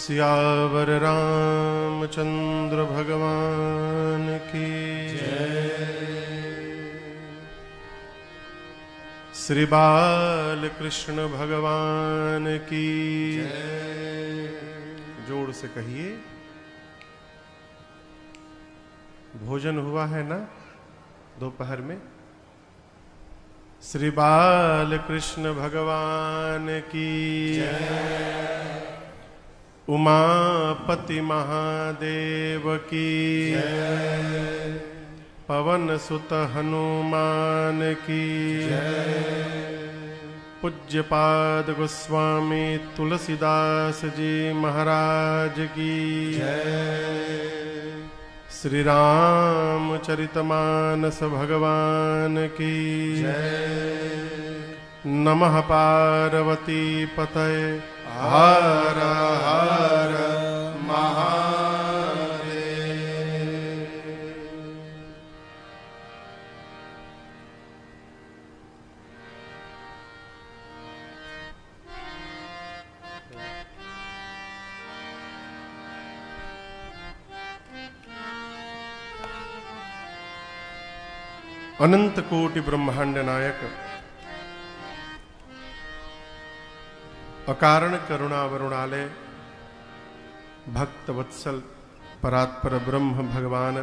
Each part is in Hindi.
सियावर रामचंद्र भगवान की जय। श्री बाल कृष्ण भगवान की जय। जोर से कहिए, भोजन हुआ है ना दोपहर में? श्री बाल कृष्ण भगवान की जय। उमापति महादेव की जय। पवन सुत हनुमान की जय। पूज्यपाद गोस्वामी तुलसीदास जी महाराज की जय। श्री रामचरितमानस भगवान की जय। नमः पार्वती पतये हर हर महादेव। अनंत कोटि ब्रह्मांड नायक, अकारण करुणा वरुणालय, भक्त वत्सल परात्पर ब्रह्म भगवान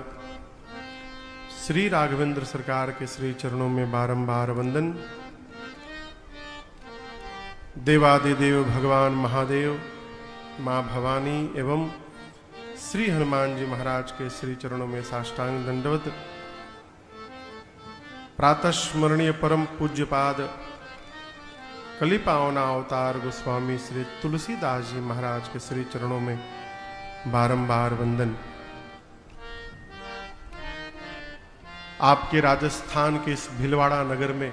श्री राघवेंद्र सरकार के श्री चरणों में बारंबार वंदन। देवादिदेव भगवान महादेव, मां भवानी एवं श्री हनुमान जी महाराज के श्री चरणों में साष्टांग दंडवत। प्रातः स्मरणीय परम पूज्यपाद कलिपावना अवतार गोस्वामी श्री तुलसीदास जी महाराज के श्री चरणों में बारंबार वंदन। आपके राजस्थान के इस भीलवाड़ा नगर में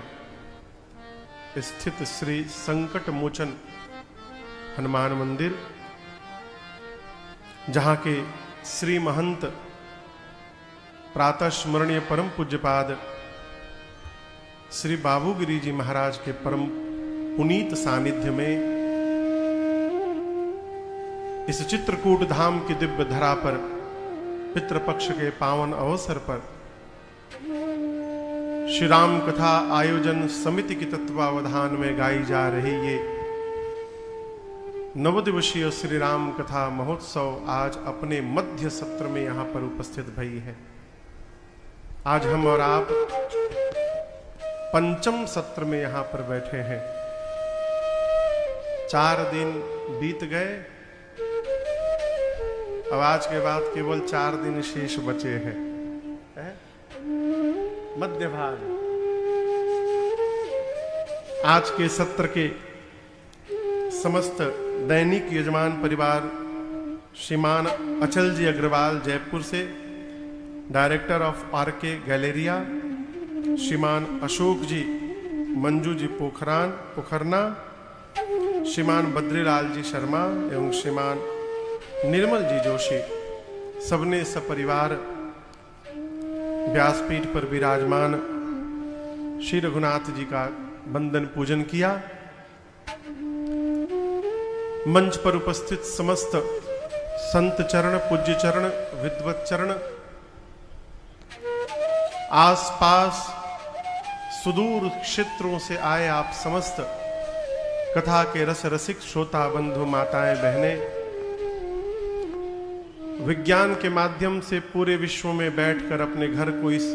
स्थित श्री संकट मोचन हनुमान मंदिर, जहां के श्री महंत प्रातः स्मरणीय परम पूज्यपाद श्री बाबूगिरी जी महाराज के परम पुनीत सानिध्य में इस चित्रकूट धाम की दिव्य धरा पर पितृपक्ष के पावन अवसर पर श्री राम कथा आयोजन समिति की तत्वावधान में गाई जा रही ये नवदिवसीय श्री राम कथा महोत्सव आज अपने मध्य सत्र में यहां पर उपस्थित भई है। आज हम और आप पंचम सत्र में यहां पर बैठे हैं। 4 दिन बीत गए, अब आज के बाद केवल 4 दिन शेष बचे हैं। मध्य भाग आज के सत्र के समस्त दैनिक यजमान परिवार श्रीमान अचल जी अग्रवाल जयपुर से, डायरेक्टर ऑफ आरके गैलेरिया श्रीमान अशोक जी मंजू जी पोखरना, श्रीमान बद्रीलाल जी शर्मा एवं श्रीमान निर्मल जी जोशी, सबने सपरिवार व्यासपीठ पर विराजमान श्री रघुनाथ जी का वंदन पूजन किया। मंच पर उपस्थित समस्त संत चरण, पूज्य चरण, विद्वत चरण, आसपास सुदूर क्षेत्रों से आए आप समस्त कथा के रस रसिक श्रोता बंधु माताएं बहनें, विज्ञान के माध्यम से पूरे विश्व में बैठकर अपने घर को इस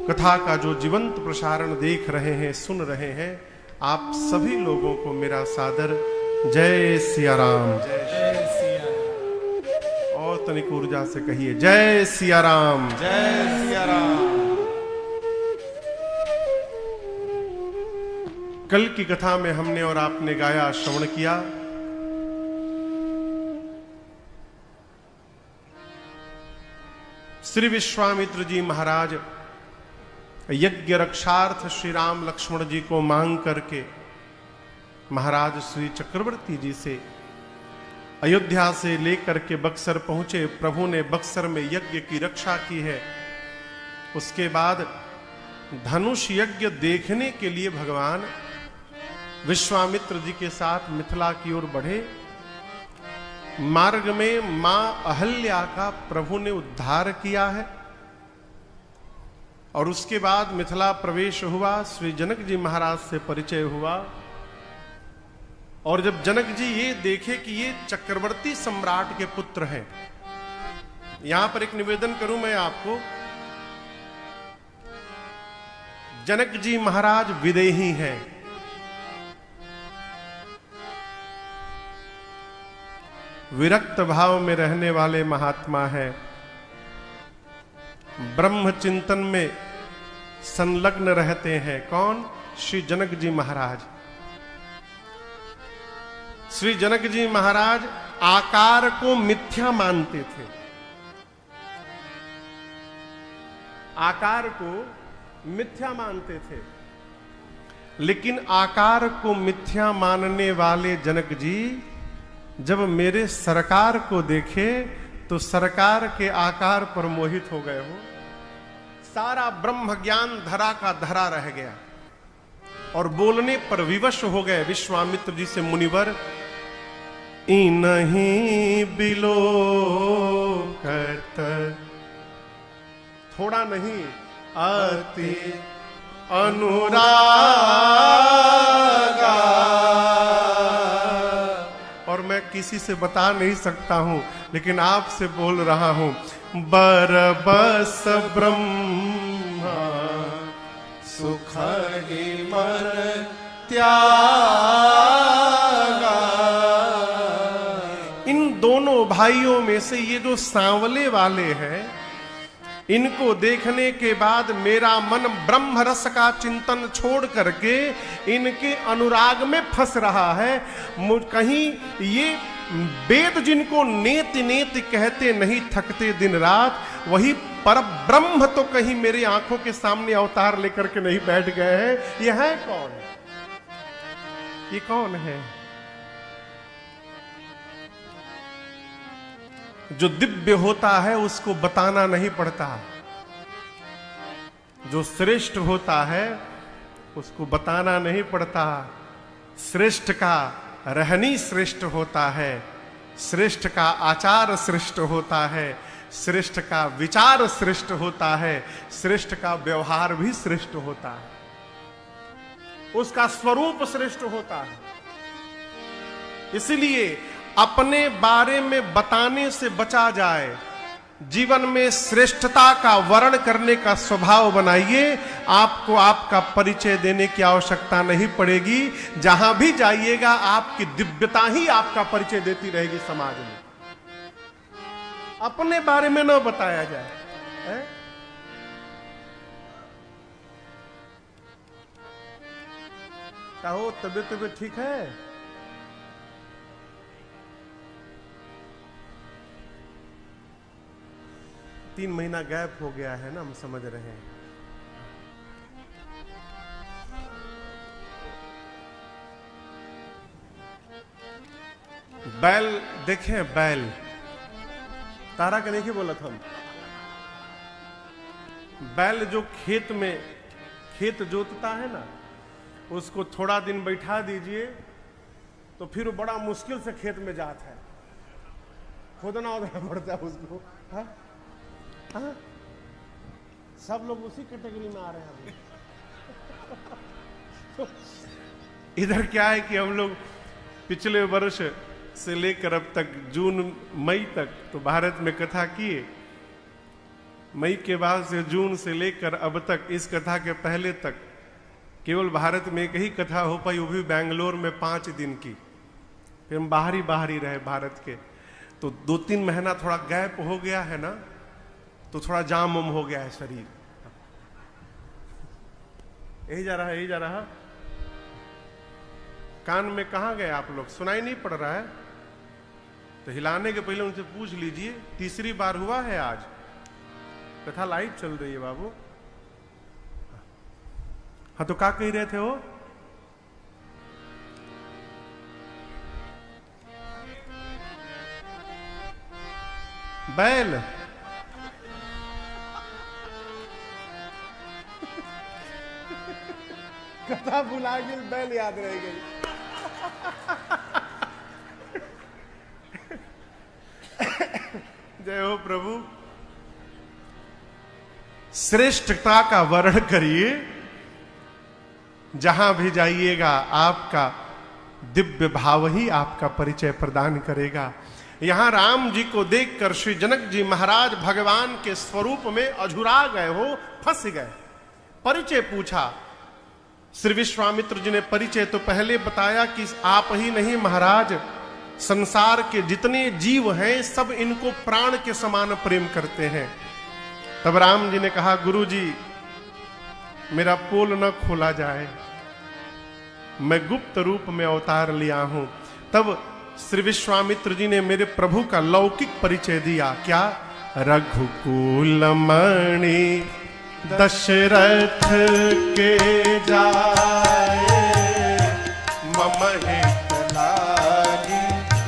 कथा का जो जीवंत प्रसारण देख रहे हैं, सुन रहे हैं, आप सभी लोगों को मेरा सादर जय सिया राम। जय सिया राम। और तनिक ऊर्जा से कहिए जय सिया राम। जय सिया राम। कल की कथा में हमने और आपने गाया, श्रवण किया श्री विश्वामित्र जी महाराज यज्ञ रक्षार्थ श्री राम लक्ष्मण जी को मांग करके महाराज श्री चक्रवर्ती जी से अयोध्या से लेकर के बक्सर पहुंचे। प्रभु ने बक्सर में यज्ञ की रक्षा की है। उसके बाद धनुष यज्ञ देखने के लिए भगवान विश्वामित्र जी के साथ मिथिला की ओर बढ़े मार्ग में मां अहल्या का प्रभु ने उद्धार किया है और उसके बाद मिथिला प्रवेश हुआ, श्री जनक जी महाराज से परिचय हुआ। और जब जनक जी ये देखे कि ये चक्रवर्ती सम्राट के पुत्र हैं, यहां पर एक निवेदन करूं मैं आपको, जनक जी महाराज विदेही हैं, विरक्त भाव में रहने वाले महात्मा हैं, ब्रह्म चिंतन में संलग्न रहते हैं। कौन? श्री जनक जी महाराज। श्री जनक जी महाराज आकार को मिथ्या मानते थे, आकार को मिथ्या मानते थे, लेकिन आकार को मिथ्या मानने वाले जनक जी जब मेरे सरकार को देखे तो सरकार के आकार पर मोहित हो गए हो। सारा ब्रह्म ज्ञान धरा का धरा रह गया और बोलने पर विवश हो गए। विश्वामित्र जी से मुनिवर इनहीं बिलो करत, थोड़ा नहीं अति अनुरागा, और मैं किसी से बता नहीं सकता हूं लेकिन आपसे बोल रहा हूं। बरबस ब्रह्मा सुख ही मन त्यागा। इन दोनों भाइयों में से ये जो सांवले वाले हैं, इनको देखने के बाद मेरा मन ब्रह्म रस का चिंतन छोड़ करके इनके अनुराग में फंस रहा है। कहीं ये वेद जिनको नेत नेत कहते नहीं थकते दिन रात, वही पर ब्रह्म तो कहीं मेरी आंखों के सामने अवतार लेकर के नहीं बैठ गए हैं। ये है कौन? ये कौन है? जो दिव्य होता है उसको बताना नहीं पड़ता, जो श्रेष्ठ होता है उसको बताना नहीं पड़ता। श्रेष्ठ का रहनी श्रेष्ठ होता है, श्रेष्ठ का आचार श्रेष्ठ होता है, श्रेष्ठ का विचार श्रेष्ठ होता है, श्रेष्ठ का व्यवहार भी श्रेष्ठ होता है, उसका स्वरूप श्रेष्ठ होता है। इसलिए अपने बारे में बताने से बचा जाए, जीवन में श्रेष्ठता का वर्ण करने का स्वभाव बनाइए। आपको आपका परिचय देने की आवश्यकता नहीं पड़ेगी। जहां भी जाइएगा आपकी दिव्यता ही आपका परिचय देती रहेगी समाज में। अपने बारे में न बताया जाए है? कहो तबीयत ठीक है? तीन महीना गैप हो गया है ना, हम समझ रहे हैं। बैल देखें, बैल तारा का नहीं बोला था हम। बैल जो खेत में खेत जोतता है ना, उसको थोड़ा दिन बैठा दीजिए तो फिर वो बड़ा मुश्किल से खेत में जाता है, खोदना उदना पड़ता है उसको। हाँ? हाँ? सब लोग उसी कैटेगरी में आ रहे हैं। तो इधर क्या है कि हम लोग पिछले वर्ष से लेकर अब तक जून मई तक तो भारत में कथा किए, मई के बाद से जून से लेकर अब तक, इस कथा के पहले तक केवल भारत में एक ही कथा हो पाई, वो भी बेंगलोर में 5 दिन की। फिर हम बाहर ही रहे भारत के, तो 2-3 महीना थोड़ा गैप हो गया है ना, तो थोड़ा जाम उम हो गया है शरीर। यही जा रहा। कान में कहां गए आप लोग? सुनाई नहीं पड़ रहा है तो हिलाने के पहले उनसे पूछ लीजिए। तीसरी बार हुआ है आज, कथा लाइव चल रही है बाबू। हाँ, तो क्या कह रहे थे वो? बैल कथा भुला गई, बैल याद रह गई। जय हो प्रभु। श्रेष्ठता का वर्णन करिए, जहां भी जाइएगा आपका दिव्य भाव ही आपका परिचय प्रदान करेगा। यहां राम जी को देखकर श्री जनक जी महाराज भगवान के स्वरूप में अझुरा गए हो, फंस गए। परिचय पूछा, श्री विश्वामित्र जी ने परिचय तो पहले बताया कि आप ही नहीं महाराज, संसार के जितने जीव हैं सब इनको प्राण के समान प्रेम करते हैं। तब राम जी ने कहा, गुरु जी मेरा पोल न खोला जाए, मैं गुप्त रूप में अवतार लिया हूं। तब श्री विश्वामित्र जी ने मेरे प्रभु का लौकिक परिचय दिया। क्या? रघुकुल मणि दशरथ के जाए, मम हित लागी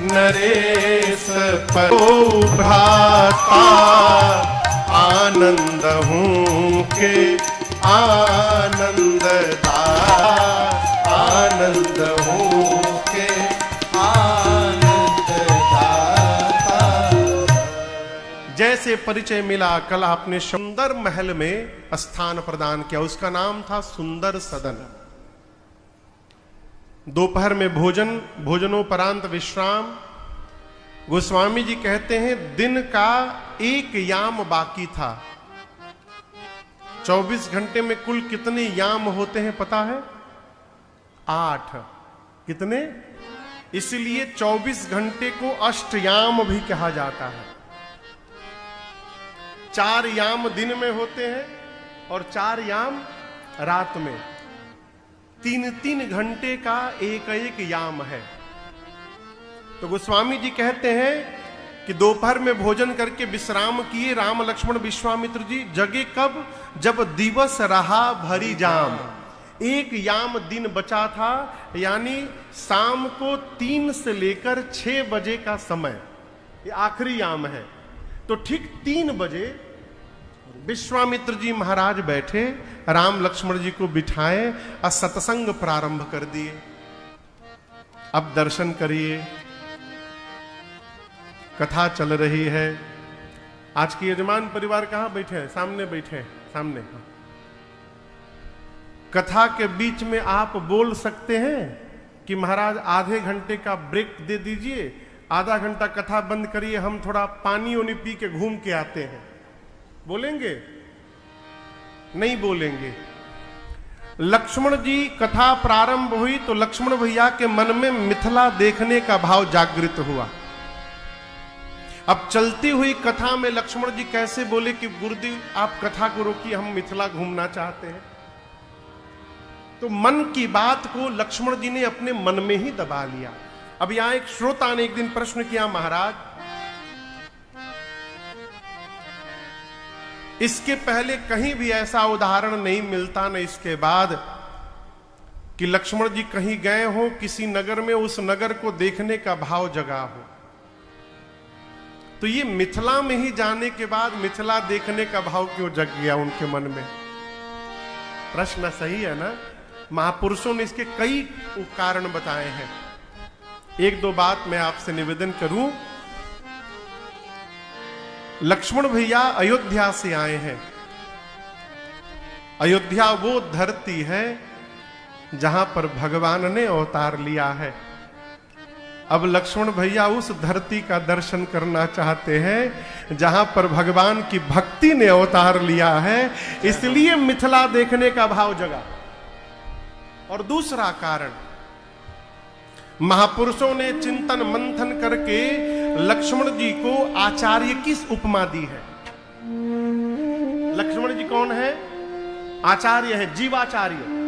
नरेश परो भ्राता, आनंद हूं के आनंद आनंद हूं के आनंद दाता। जैसे परिचय मिला, कल आपने सुंदर महल में स्थान प्रदान किया, उसका नाम था सुंदर सदन। दोपहर में भोजनोपरांत विश्राम। गोस्वामी जी कहते हैं दिन का एक याम बाकी था। 24 घंटे में कुल कितने याम होते हैं पता है? 8। कितने? इसलिए 24 घंटे को अष्टयाम भी कहा जाता है। 4 याम दिन में होते हैं और 4 याम रात में। 3-3 घंटे का एक याम है। तो गोस्वामी जी कहते हैं कि दोपहर में भोजन करके विश्राम किए राम लक्ष्मण विश्वामित्र जी। जगे कब? जब दिवस रहा भरी जाम। 1 याम दिन बचा था, यानी शाम को 3 से लेकर 6 बजे का समय, ये आखिरी याम है। तो ठीक 3 बजे विश्वामित्र जी महाराज बैठे, राम लक्ष्मण जी को बिठाए और सत्संग प्रारंभ कर दिए। अब दर्शन करिए, कथा चल रही है। आज के यजमान परिवार कहां बैठे हैं? सामने बैठे हैं, सामने। कथा के बीच में आप बोल सकते हैं कि महाराज आधे घंटे का ब्रेक दे दीजिए, आधा घंटा कथा बंद करिए, हम थोड़ा पानी उनी पी के घूम के आते हैं। बोलेंगे? नहीं बोलेंगे। लक्ष्मण जी कथा प्रारंभ हुई तो लक्ष्मण भैया के मन में मिथिला देखने का भाव जागृत हुआ। अब चलती हुई कथा में लक्ष्मण जी कैसे बोले कि गुरुदेव आप कथा को रोकिए, हम मिथिला घूमना चाहते हैं। तो मन की बात को लक्ष्मण जी ने अपने मन में ही दबा लिया। अब यहां एक श्रोता ने एक दिन प्रश्न किया, महाराज इसके पहले कहीं भी ऐसा उदाहरण नहीं मिलता, न इसके बाद, कि लक्ष्मण जी कहीं गए हो किसी नगर में, उस नगर को देखने का भाव जगा हो। तो ये मिथिला में ही जाने के बाद मिथिला देखने का भाव क्यों जग गया उनके मन में? प्रश्न सही है ना? महापुरुषों ने इसके कई कारण बताए हैं। 1-2 बात मैं आपसे निवेदन करूं। लक्ष्मण भैया अयोध्या से आए हैं। अयोध्या वो धरती है जहां पर भगवान ने अवतार लिया है। अब लक्ष्मण भैया उस धरती का दर्शन करना चाहते हैं जहां पर भगवान की भक्ति ने अवतार लिया है, इसलिए मिथिला देखने का भाव जगा। और दूसरा कारण, महापुरुषों ने चिंतन मंथन करके लक्ष्मण जी को आचार्य की उपमा दी है। लक्ष्मण जी कौन है? आचार्य है, जीवाचार्य।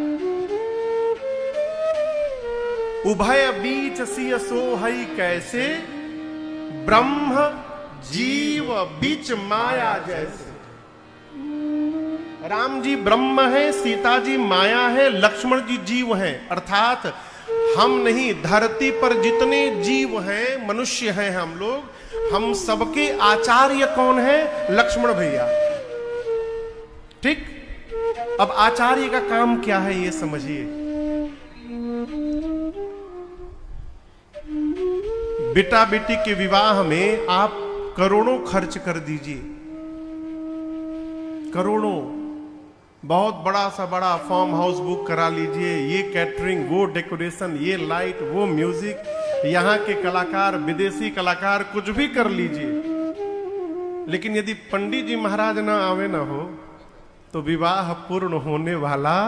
उभय बीच सिय सोहई कैसे, ब्रह्म जीव बीच माया जैसे। राम जी ब्रह्म है, सीता जी माया है, लक्ष्मण जी जीव हैं। अर्थात हम नहीं, धरती पर जितने जीव हैं, मनुष्य हैं हम लोग, हम सबके आचार्य कौन है? लक्ष्मण भैया। ठीक? अब आचार्य का काम क्या है ये समझिए। बेटा बेटी के विवाह में आप करोड़ों खर्च कर दीजिए, करोड़ों, बहुत बड़ा सा बड़ा फार्म हाउस बुक करा लीजिए, ये कैटरिंग, वो डेकोरेशन, ये लाइट, वो म्यूजिक, यहाँ के कलाकार, विदेशी कलाकार, कुछ भी कर लीजिए, लेकिन यदि पंडित जी महाराज ना आवे ना हो तो विवाह पूर्ण होने वाला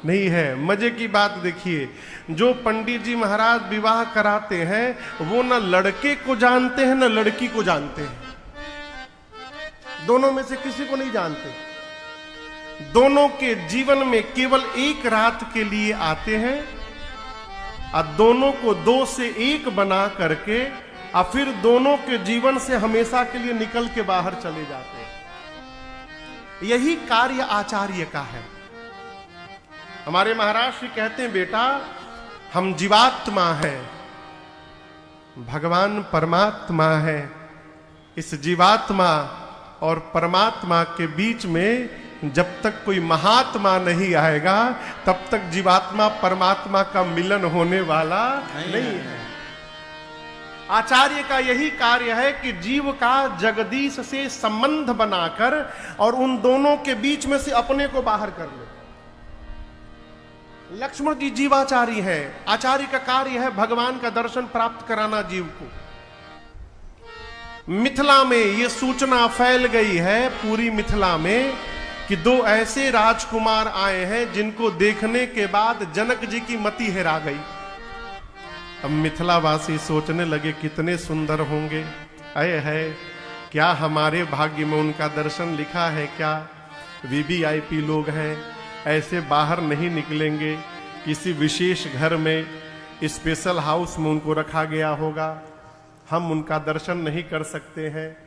नहीं है। मजे की बात देखिए, जो पंडित जी महाराज विवाह कराते हैं वो न लड़के को जानते हैं न लड़की को जानते हैं, दोनों में से किसी को नहीं जानते। दोनों के जीवन में केवल एक रात के लिए आते हैं और दोनों को 2 से 1 बना करके और फिर दोनों के जीवन से हमेशा के लिए निकल के बाहर चले जाते हैं। यही कार्य आचार्य का है। हमारे महाराज श्री कहते हैं, बेटा हम जीवात्मा है, भगवान परमात्मा है। इस जीवात्मा और परमात्मा के बीच में जब तक कोई महात्मा नहीं आएगा तब तक जीवात्मा परमात्मा का मिलन होने वाला नहीं है। आचार्य का यही कार्य है कि जीव का जगदीश से संबंध बनाकर और उन दोनों के बीच में से अपने को बाहर कर ले। लक्ष्मण जी जीवाचार्य है। आचार्य का कार्य है भगवान का दर्शन प्राप्त कराना जीव को। मिथिला में यह सूचना फैल गई है, पूरी मिथिला में, कि 2 ऐसे राजकुमार आए हैं जिनको देखने के बाद जनक जी की मति हेरा गई। अब मिथिलावासी सोचने लगे कितने सुंदर होंगे, अये है क्या हमारे भाग्य में उनका दर्शन लिखा है क्या? वीवीआईपी लोग हैं, ऐसे बाहर नहीं निकलेंगे, किसी विशेष घर में स्पेशल हाउस में उनको रखा गया होगा, हम उनका दर्शन नहीं कर सकते हैं।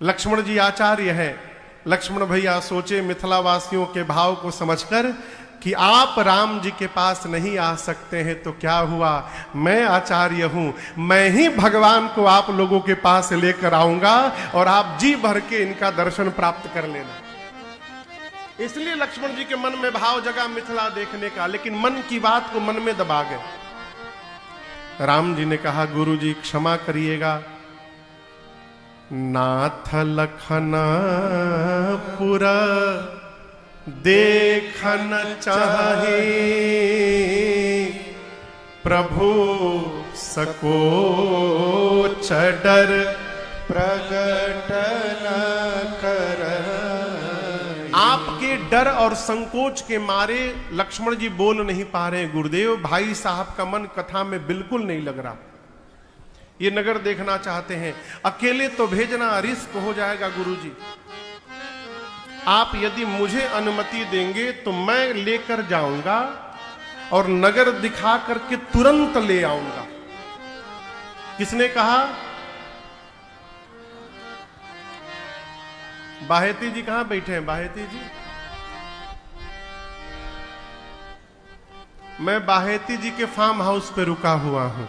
लक्ष्मण जी आचार्य हैं। लक्ष्मण भैया सोचे मिथिला वासियों के भाव को समझकर कि आप राम जी के पास नहीं आ सकते हैं तो क्या हुआ, मैं आचार्य हूं, मैं ही भगवान को आप लोगों के पास लेकर आऊंगा और आप जी भर के इनका दर्शन प्राप्त कर लेना। इसलिए लक्ष्मण जी के मन में भाव जगा मिथिला देखने का, लेकिन मन की बात को मन में दबा गए। राम जी ने कहा, गुरु जी क्षमा करिएगा, नाथ लखनपुर देखन चाहे, प्रभु सको डर प्रगट न कर। आपके डर और संकोच के मारे लक्ष्मण जी बोल नहीं पा रहे। गुरुदेव, भाई साहब का मन कथा में बिल्कुल नहीं लग रहा, ये नगर देखना चाहते हैं, अकेले तो भेजना रिस्क हो जाएगा। गुरुजी, आप यदि मुझे अनुमति देंगे तो मैं लेकर जाऊंगा और नगर दिखा करके तुरंत ले आऊंगा। किसने कहा? बाहेती जी कहां बैठे हैं? बाहेती जी, मैं बाहेती जी के फार्म हाउस पे रुका हुआ हूं।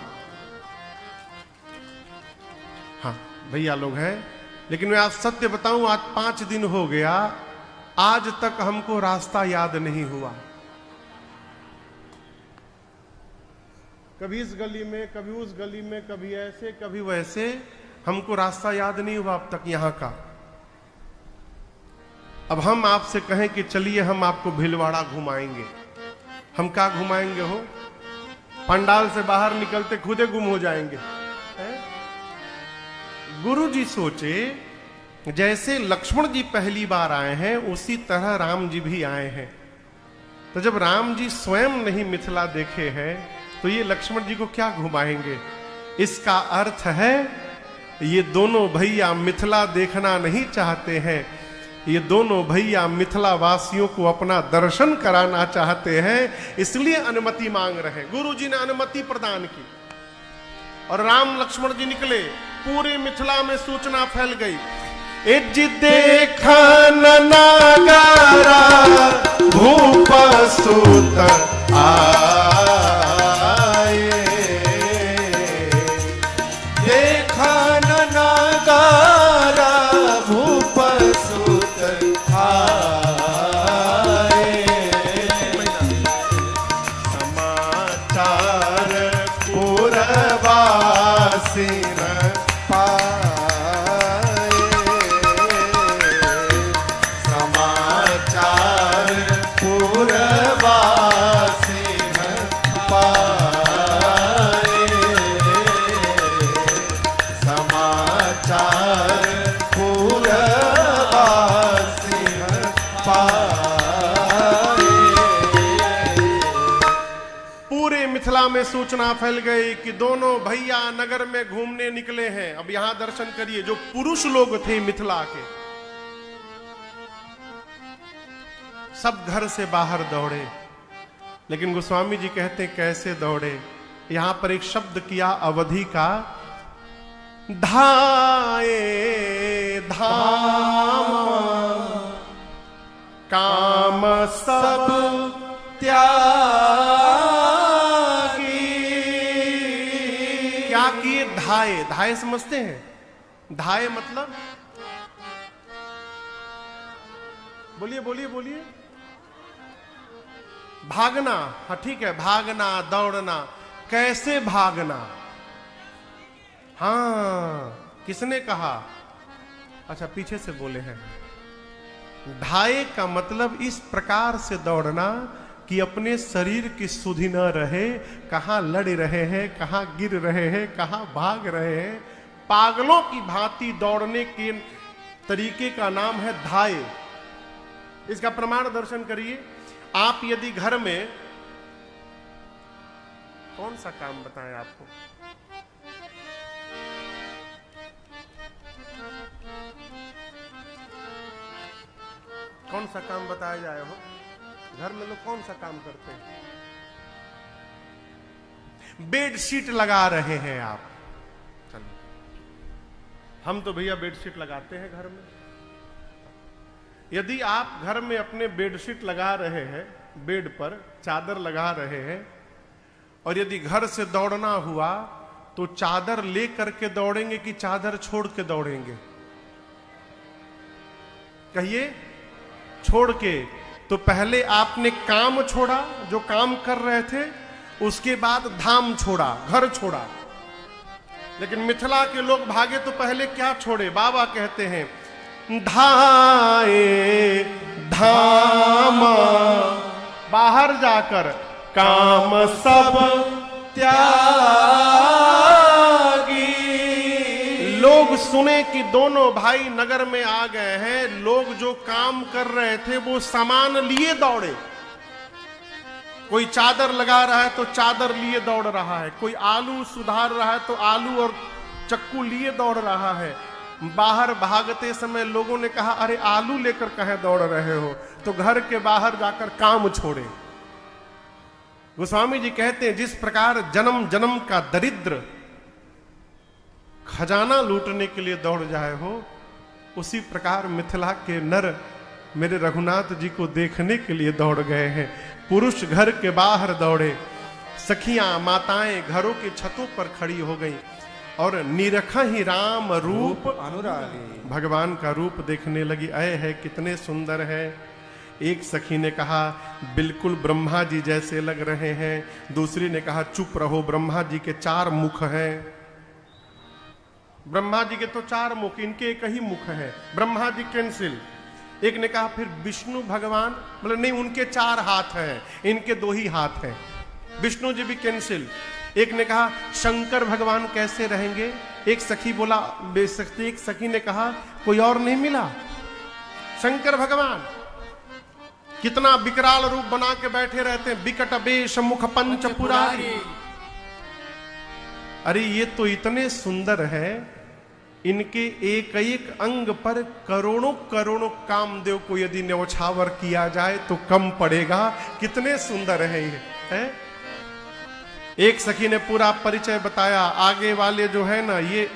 हाँ भैया लोग हैं, लेकिन मैं आप सत्य बताऊं, आज 5 दिन हो गया, आज तक हमको रास्ता याद नहीं हुआ। कभी इस गली में, कभी उस गली में, कभी ऐसे कभी वैसे, हमको रास्ता याद नहीं हुआ अब तक यहां का। अब हम आपसे कहें कि चलिए हम आपको भीलवाड़ा घुमाएंगे, हम क्या घुमाएंगे हो? पंडाल से बाहर निकलते खुदे गुम हो जाएंगे। गुरु जी सोचे जैसे लक्ष्मण जी पहली बार आए हैं उसी तरह राम जी भी आए हैं। तो जब राम जी स्वयं नहीं मिथिला देखे हैं तो ये लक्ष्मण जी को क्या घुमाएंगे? इसका अर्थ है ये दोनों भैया मिथिला देखना नहीं चाहते हैं, ये दोनों भैया मिथिला वासियों को अपना दर्शन कराना चाहते हैं, इसलिए अनुमति मांग रहे हैं। गुरु जी ने अनुमति प्रदान की और राम लक्ष्मण जी निकले। पूरे मिथिला में सूचना फैल गई, इज देखन नगारा भूप सुत आए, देखन नगारा भूप सुत आए, समाचार पुरवासी पाए। चार पूरबा सिंह पाए। पूरे मिथिला में सूचना फैल गई कि दोनों भैया नगर में घूमने निकले हैं। अब यहां दर्शन करिए, जो पुरुष लोग थे मिथिला के सब घर से बाहर दौड़े, लेकिन गोस्वामी जी कहते हैं कैसे दौड़े। यहां पर एक शब्द किया अवधि का, धाये धाम काम सब त्यागी। क्या किए? धाये। धाये समझते हैं? धाये मतलब, बोलिए बोलिए बोलिए। भागना। हाँ ठीक है, भागना दौड़ना। कैसे भागना? हाँ, किसने कहा? अच्छा पीछे से बोले हैं। धाये का मतलब इस प्रकार से दौड़ना कि अपने शरीर की सुधि न रहे, कहां लड़ रहे हैं, कहां गिर रहे हैं, कहां भाग रहे हैं। पागलों की भांति दौड़ने के तरीके का नाम है धाये। इसका प्रमाण दर्शन करिए। आप यदि घर में, कौन सा काम बताएं आपको? कौन सा काम बताया जाए हो? घर में लोग कौन सा काम करते हैं? बेडशीट लगा रहे हैं आप। चलो, हम तो भैया बेडशीट लगाते हैं घर में। यदि आप घर में अपने बेडशीट लगा रहे हैं, बेड पर चादर लगा रहे हैं, और यदि घर से दौड़ना हुआ तो चादर ले करके दौड़ेंगे कि चादर छोड़ के दौड़ेंगे? कहिए। छोड़ के। तो पहले आपने काम छोड़ा, जो काम कर रहे थे, उसके बाद धाम छोड़ा, घर छोड़ा। लेकिन मिथिला के लोग भागे तो पहले क्या छोड़े? बाबा कहते हैं धाये धाम, बाहर जाकर काम सब त्यागी। लोग सुने कि दोनों भाई नगर में आ गए हैं। लोग जो काम कर रहे थे वो सामान लिए दौड़े। कोई चादर लगा रहा है तो चादर लिए दौड़ रहा है, कोई आलू सुधार रहा है तो आलू और चक्कू लिए दौड़ रहा है। बाहर भागते समय लोगों ने कहा, अरे आलू लेकर कहीं दौड़ रहे हो? तो घर के बाहर जाकर काम छोड़े। गोस्वामी जी कहते हैं जिस प्रकार जन्म जन्म का दरिद्र खजाना लूटने के लिए दौड़ जाए हो, उसी प्रकार मिथिला के नर मेरे रघुनाथ जी को देखने के लिए दौड़ गए हैं। पुरुष घर के बाहर दौड़े, सखियां माताएं घरों की छतों पर खड़ी हो गई और निरखा ही राम रूप अनुरागी, भगवान का रूप देखने लगी। अय है कितने सुंदर है। एक सखी ने कहा बिल्कुल ब्रह्मा जी जैसे लग रहे हैं। दूसरी ने कहा चुप रहो, ब्रह्मा जी के 4 मुख हैं। ब्रह्मा जी के तो 4 मुख, इनके एक ही मुख है। ब्रह्मा जी कैंसिल। एक ने कहा फिर विष्णु भगवान, मतलब नहीं उनके 4 हाथ हैं, इनके 2 ही हाथ हैं। विष्णु जी भी कैंसिल। एक ने कहा शंकर भगवान कैसे रहेंगे? एक सखी बोला, एक सखी ने कहा कोई और नहीं मिला, शंकर भगवान कितना विकराल रूप बना के बैठे रहते हैं, विकट वेश मुख पंच पुरारी। अरे ये तो इतने सुंदर है, इनके एक एक अंग पर करोड़ों करोड़ों कामदेव को यदि न्यौछावर किया जाए तो कम पड़ेगा। कितने सुंदर है ये है? एक सखी ने पूरा परिचय बताया। आगे वाले जो है ना, ये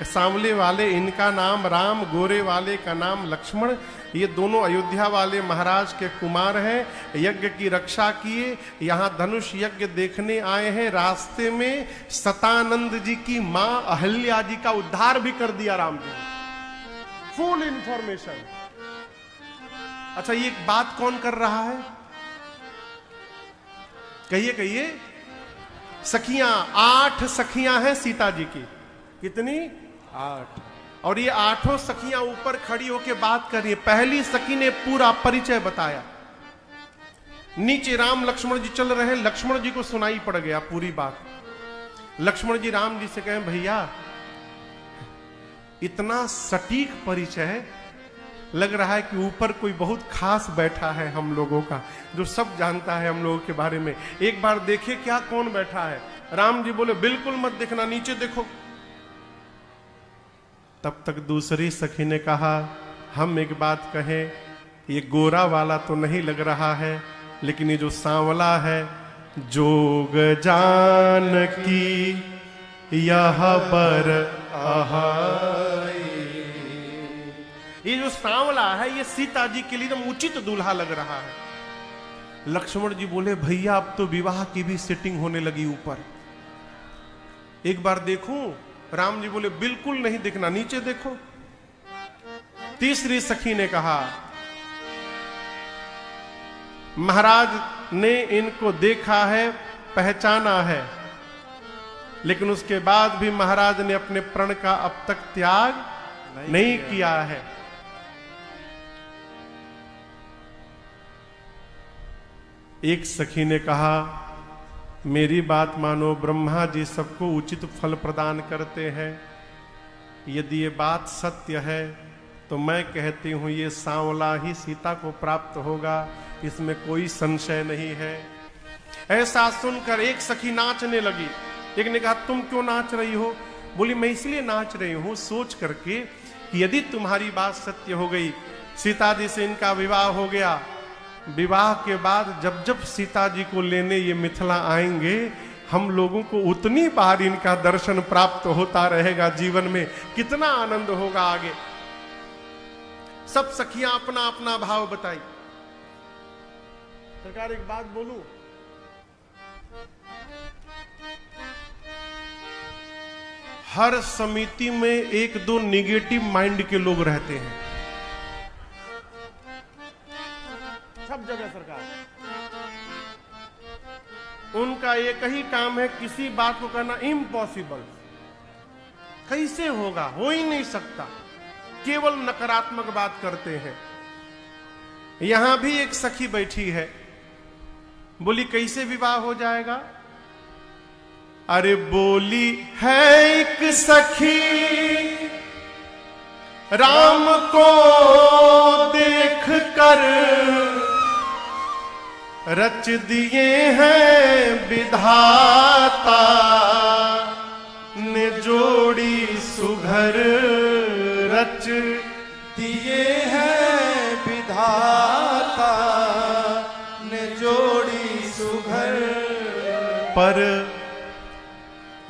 सांवले वाले इनका नाम राम, गोरे वाले का नाम लक्ष्मण। ये दोनों अयोध्या वाले महाराज के कुमार हैं। यज्ञ की रक्षा किए, यहाँ धनुष यज्ञ देखने आए हैं। रास्ते में सतानंद जी की मां अहल्या जी का उद्धार भी कर दिया राम जी। Full information. अच्छा ये बात कौन कर रहा है? कहिए कहिए। सखियां 8 सखियां हैं सीता जी की। कितनी? 8। और ये 8 सखियां ऊपर खड़ी होकर बात कर रही है। पहली सखी ने पूरा परिचय बताया। नीचे राम लक्ष्मण जी चल रहे हैं। लक्ष्मण जी को सुनाई पड़ गया पूरी बात। लक्ष्मण जी राम जी से कहें भैया इतना सटीक परिचय, लग रहा है कि ऊपर कोई बहुत खास बैठा है हम लोगों का, जो सब जानता है हम लोगों के बारे में। एक बार देखिए क्या कौन बैठा है। राम जी बोले बिल्कुल मत देखना, नीचे देखो। तब तक दूसरी सखी ने कहा, हम एक बात कहें, ये गोरा वाला तो नहीं लग रहा है, लेकिन ये जो सांवला है, जोग जान की यह बर आहाई, ये जो सांवला है ये सीता जी के लिए एकदम उचित दूल्हा लग रहा है। लक्ष्मण जी बोले भैया अब तो विवाह की भी सेटिंग होने लगी ऊपर, एक बार देखूं? राम जी बोले बिल्कुल नहीं देखना, नीचे देखो। तीसरी सखी ने कहा, महाराज ने इनको देखा है, पहचाना है, लेकिन उसके बाद भी महाराज ने अपने प्रण का अब तक त्याग नहीं किया है। एक सखी ने कहा, मेरी बात मानो, ब्रह्मा जी सबको उचित फल प्रदान करते हैं, यदि ये बात सत्य है तो मैं कहती हूं ये सांवला ही सीता को प्राप्त होगा, इसमें कोई संशय नहीं है। ऐसा सुनकर एक सखी नाचने लगी। एक ने कहा, तुम क्यों नाच रही हो? बोली मैं इसलिए नाच रही हूं सोच करके कि यदि तुम्हारी बात सत्य हो गई, सीता जी से इनका विवाह हो गया, विवाह के बाद जब जब सीता जी को लेने ये मिथिला आएंगे, हम लोगों को उतनी बार इनका दर्शन प्राप्त होता रहेगा जीवन में, कितना आनंद होगा आगे। सब सखियां अपना अपना भाव बताई। सरकार एक बात बोलूं, हर समिति में एक दो निगेटिव माइंड के लोग रहते हैं, सब जगह सरकार। उनका एक ही काम है, किसी बात को करना इम्पॉसिबल, कैसे होगा, हो ही नहीं सकता, केवल नकारात्मक बात करते हैं। यहां भी एक सखी बैठी है, बोली कैसे विवाह हो जाएगा? अरे बोली है एक सखी, राम को देख कर रच दिए हैं विधाता ने जोड़ी सुघर, रच दिए हैं विधाता ने जोड़ी सुघर, पर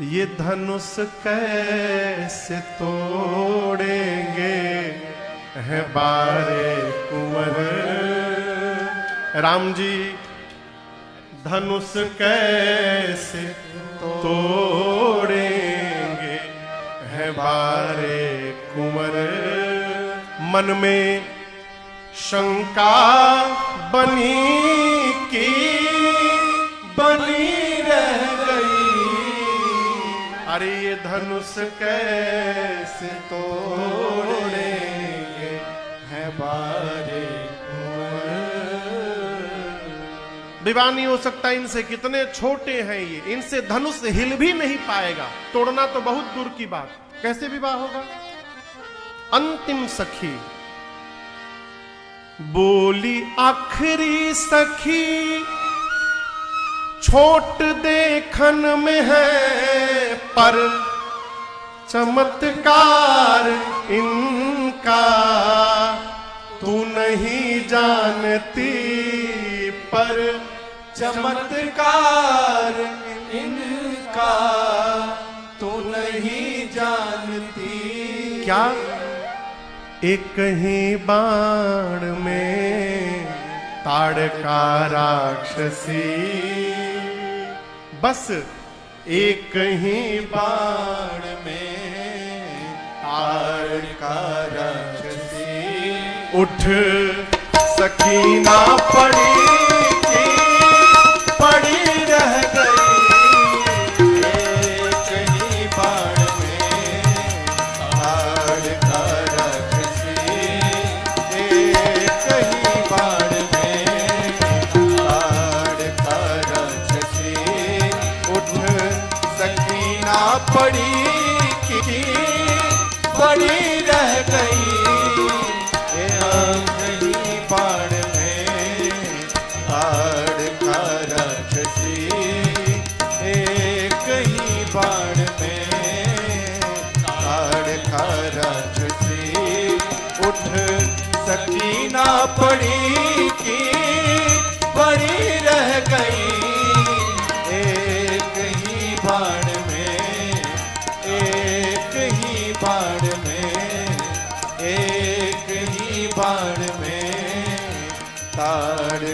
ये धनुष कैसे तोड़ेंगे हैं बारे कुंवर। राम जी धनुष कैसे तोड़ेंगे हैं बारे कुंवर। मन में शंका बनी की बनी रह गई, अरे ये धनुष कैसे तोड़ेंगे हैं बारे कुंवर। विवाह नहीं हो सकता इनसे, कितने छोटे हैं ये, इनसे धनुष हिल भी नहीं पाएगा, तोड़ना तो बहुत दूर की बात, कैसे विवाह होगा। अंतिम सखी बोली, आखिरी सखी छोट देखन में है, पर चमत्कार इनका तू नहीं जानती, पर चमत्कार इनका तू नहीं जानती। क्या एक ही बाण में ताड़का राक्षसी, बस एक ही बाण में ताड़का राक्षसी। उठ सकीना पड़ी की पड़ी रह गई, एक ही बाण में ताड़का राक्षसी, एक ही बाण में ताड़का राक्षसी। उठ सकीना पड़ी की पड़ी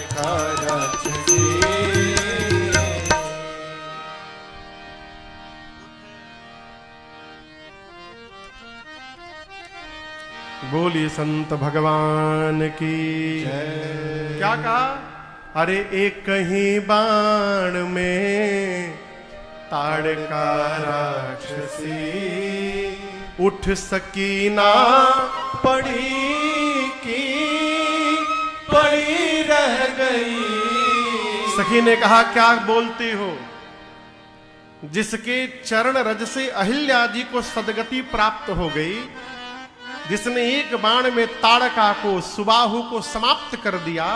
का राक्षसी। बोलिए संत भगवान की जय। क्या कहा? अरे एक ही बाण में ताड़का राक्षसी, उठ सकी ना पड़ी की पड़ी रह गई। सखी ने कहा क्या बोलते हो? जिसके चरण रज से अहिल्या जी को सदगति प्राप्त हो गई, जिसने एक बाण में ताड़का को सुबाहु को समाप्त कर दिया,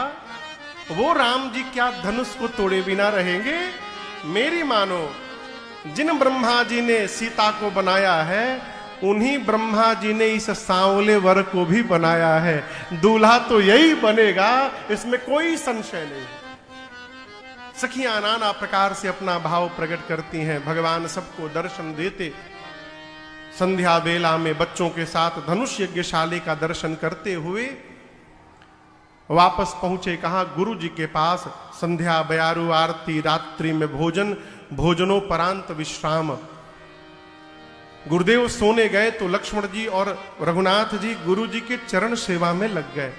वो राम जी क्या धनुष को तोड़े बिना रहेंगे? मेरी मानो, जिन ब्रह्मा जी ने सीता को बनाया है, उन्हीं ब्रह्मा जी ने इस सांवले वर को भी बनाया है। दूल्हा तो यही बनेगा, इसमें कोई संशय नहीं। सखियां नाना प्रकार से अपना भाव प्रकट करती हैं। भगवान सबको दर्शन देते, संध्या बेला में बच्चों के साथ धनुष यज्ञशाले का दर्शन करते हुए वापस पहुंचे। कहा? गुरु जी के पास। संध्या, बयारू, आरती, रात्रि में भोजन, भोजनोपरांत विश्राम। गुरुदेव सोने गए तो लक्ष्मण जी और रघुनाथ जी गुरु जी के चरण सेवा में लग गए।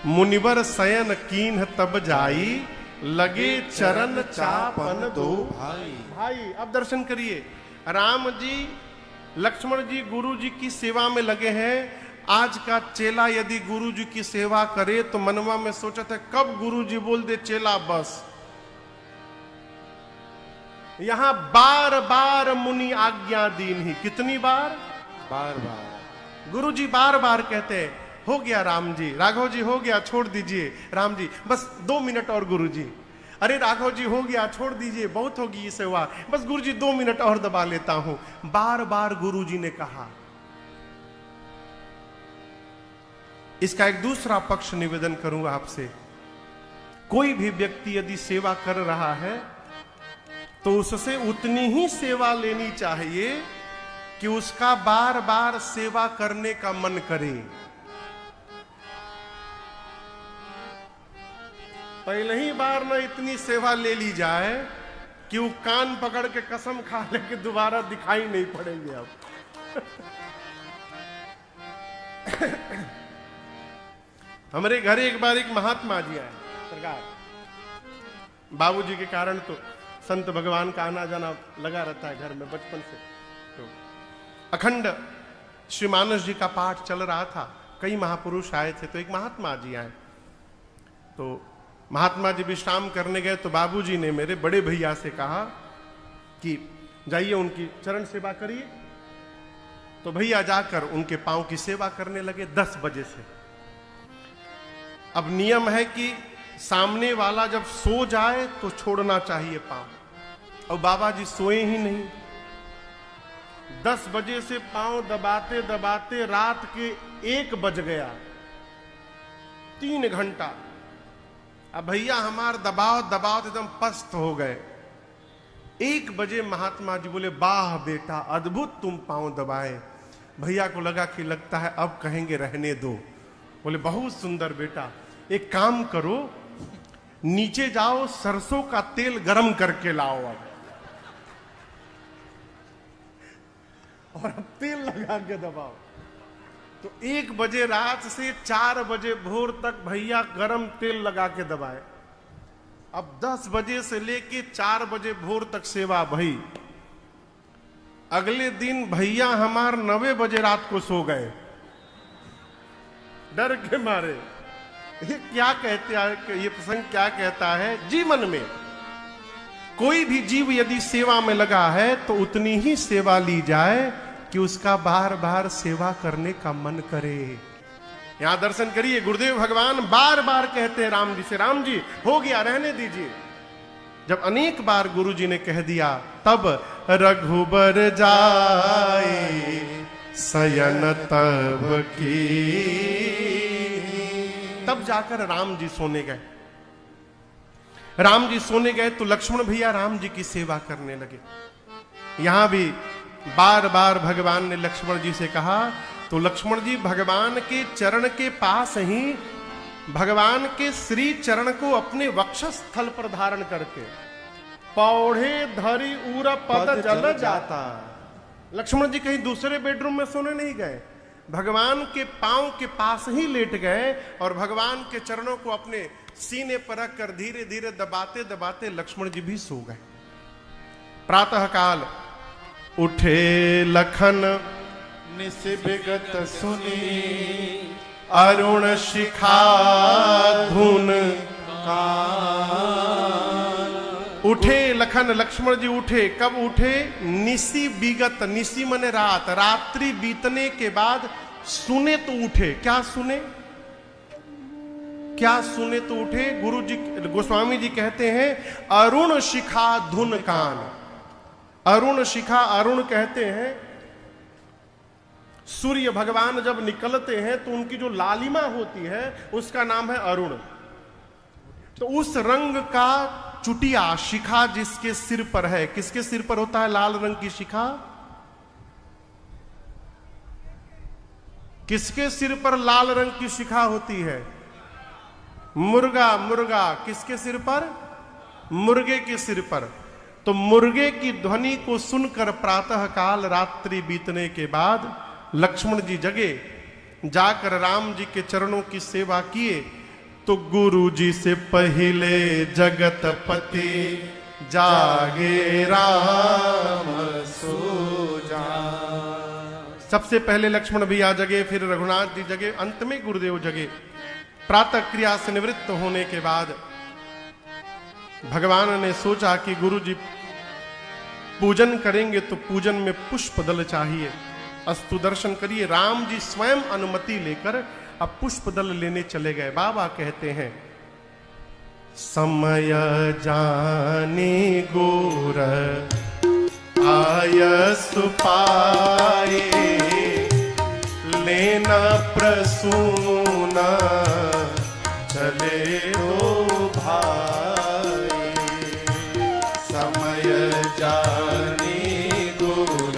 मुनिवर शयन कीन्ह तब जाई, लगे चरण चापन दो भाई। भाई अब दर्शन करिए। राम जी, लक्ष्मण जी गुरु जी की सेवा में लगे हैं। आज का चेला यदि गुरु जी की सेवा करे तो मनवा में सोचा था कब गुरु जी बोल दे चेला बस। यहां बार बार मुनि आज्ञा दीन ही। कितनी बार? बार बार गुरु जी बार बार कहते हैं हो गया राम जी, राघव जी हो गया, छोड़ दीजिए। राम जी बस 2 मिनट और। गुरु जी अरे राघव जी हो गया, छोड़ दीजिए, बहुत होगी ये सेवा, बस गुरु जी 2 मिनट और दबा लेता हूं। बार बार गुरु जी ने कहा। इसका एक दूसरा पक्ष निवेदन करूंगा आपसे। कोई भी व्यक्ति यदि सेवा कर रहा है तो उससे उतनी ही सेवा लेनी चाहिए कि उसका बार बार सेवा करने का मन करे। पहले ही बार ना इतनी सेवा ले ली जाए कि वो कान पकड़ के कसम खा ले कि दोबारा दिखाई नहीं पड़ेंगे अब। हमारे घर एक बार एक महात्मा जी आए सरकार। बाबूजी के कारण तो संत भगवान का आना जाना लगा रहता है घर में बचपन से। तो अखंड श्री मानस जी का पाठ चल रहा था, कई महापुरुष आए थे, तो एक महात्मा जी आए। तो महात्मा जी विश्राम करने गए तो बाबूजी ने मेरे बड़े भैया से कहा कि जाइए उनकी चरण सेवा करिए। तो भैया जाकर उनके पांव की सेवा करने लगे 10 बजे से। अब नियम है कि सामने वाला जब सो जाए तो छोड़ना चाहिए पांव, और बाबा जी सोए ही नहीं। 10 बजे से पांव दबाते दबाते रात के 1 बज गया, 3 घंटा। अब भैया हमार दबाव दबाव एकदम पस्त हो गए। 1 बजे महात्मा जी बोले वाह बेटा अद्भुत तुम पांव दबाए। भैया को लगा कि लगता है अब कहेंगे रहने दो। बोले बहुत सुंदर बेटा, एक काम करो नीचे जाओ, सरसों का तेल गरम करके लाओ अब, और अब तेल लगा के दबाओ। तो 1 बजे रात से 4 बजे भोर तक भैया गरम तेल लगा के दबाए। अब 10 बजे से लेके 4 बजे भोर तक सेवा भई। अगले दिन भैया हमार 9 बजे रात को सो गए डर के मारे। ये क्या कहते हैं, ये प्रसंग क्या कहता है? जीवन में कोई भी जीव यदि सेवा में लगा है तो उतनी ही सेवा ली जाए कि उसका बार बार सेवा करने का मन करे। यहां दर्शन करिए, गुरुदेव भगवान बार बार कहते हैं राम जी से, राम जी हो गया रहने दीजिए। जब अनेक बार गुरु जी ने कह दिया तब रघुबर जाए शयन तब की, तब जाकर राम जी सोने गए। राम जी सोने गए तो लक्ष्मण भैया राम जी की सेवा करने लगे। यहां भी बार बार भगवान ने लक्ष्मण जी से कहा, तो लक्ष्मण जी भगवान के चरण के पास ही भगवान के श्री चरण को अपने वक्षस्थल पर धारण करके पौड़े धरी उर पद जल जाता। लक्ष्मण जी कहीं दूसरे बेडरूम में सोने नहीं गए, भगवान के पांव के पास ही लेट गए और भगवान के चरणों को अपने सीने पर रखकर धीरे धीरे दबाते दबाते लक्ष्मण जी भी सो गए। प्रातः काल उठे लखन निस विगत सुनी अरुण शिखा धुन उठे लखन, लक्ष्मण जी उठे। कब उठे? निसी विगत, निसी मने रात, रात्रि बीतने के बाद सुने तो उठे। क्या सुने? क्या सुने तो उठे? गुरु जी गोस्वामी जी कहते हैं अरुण शिखा धुन कान। अरुण शिखा, अरुण कहते हैं सूर्य भगवान जब निकलते हैं तो उनकी जो लालिमा होती है उसका नाम है अरुण। तो उस रंग का चुटिया शिखा जिसके सिर पर है, किसके सिर पर होता है लाल रंग की शिखा? किसके सिर पर लाल रंग की शिखा होती है? मुर्गा, मुर्गा किसके सिर पर? मुर्गे के सिर पर। तो मुर्गे की ध्वनि को सुनकर प्रातः काल रात्रि बीतने के बाद लक्ष्मण जी जगे, जाकर राम जी के चरणों की सेवा किए तो गुरु जी से पहले जगतपति जागे राम सो जा। सबसे पहले लक्ष्मण भैया जगे, फिर रघुनाथ जी जगे, अंत में गुरुदेव जगे। प्रातः क्रिया से निवृत्त होने के बाद भगवान ने सोचा कि गुरु जी पूजन करेंगे तो पूजन में पुष्प दल चाहिए। अस्तु दर्शन करिए। राम जी स्वयं अनुमति लेकर अब पुष्प दल लेने चले गए। बाबा कहते हैं समय जाने गोर आयसु पाए, लेना प्रसूना चले दो भाई। समय जाने गोर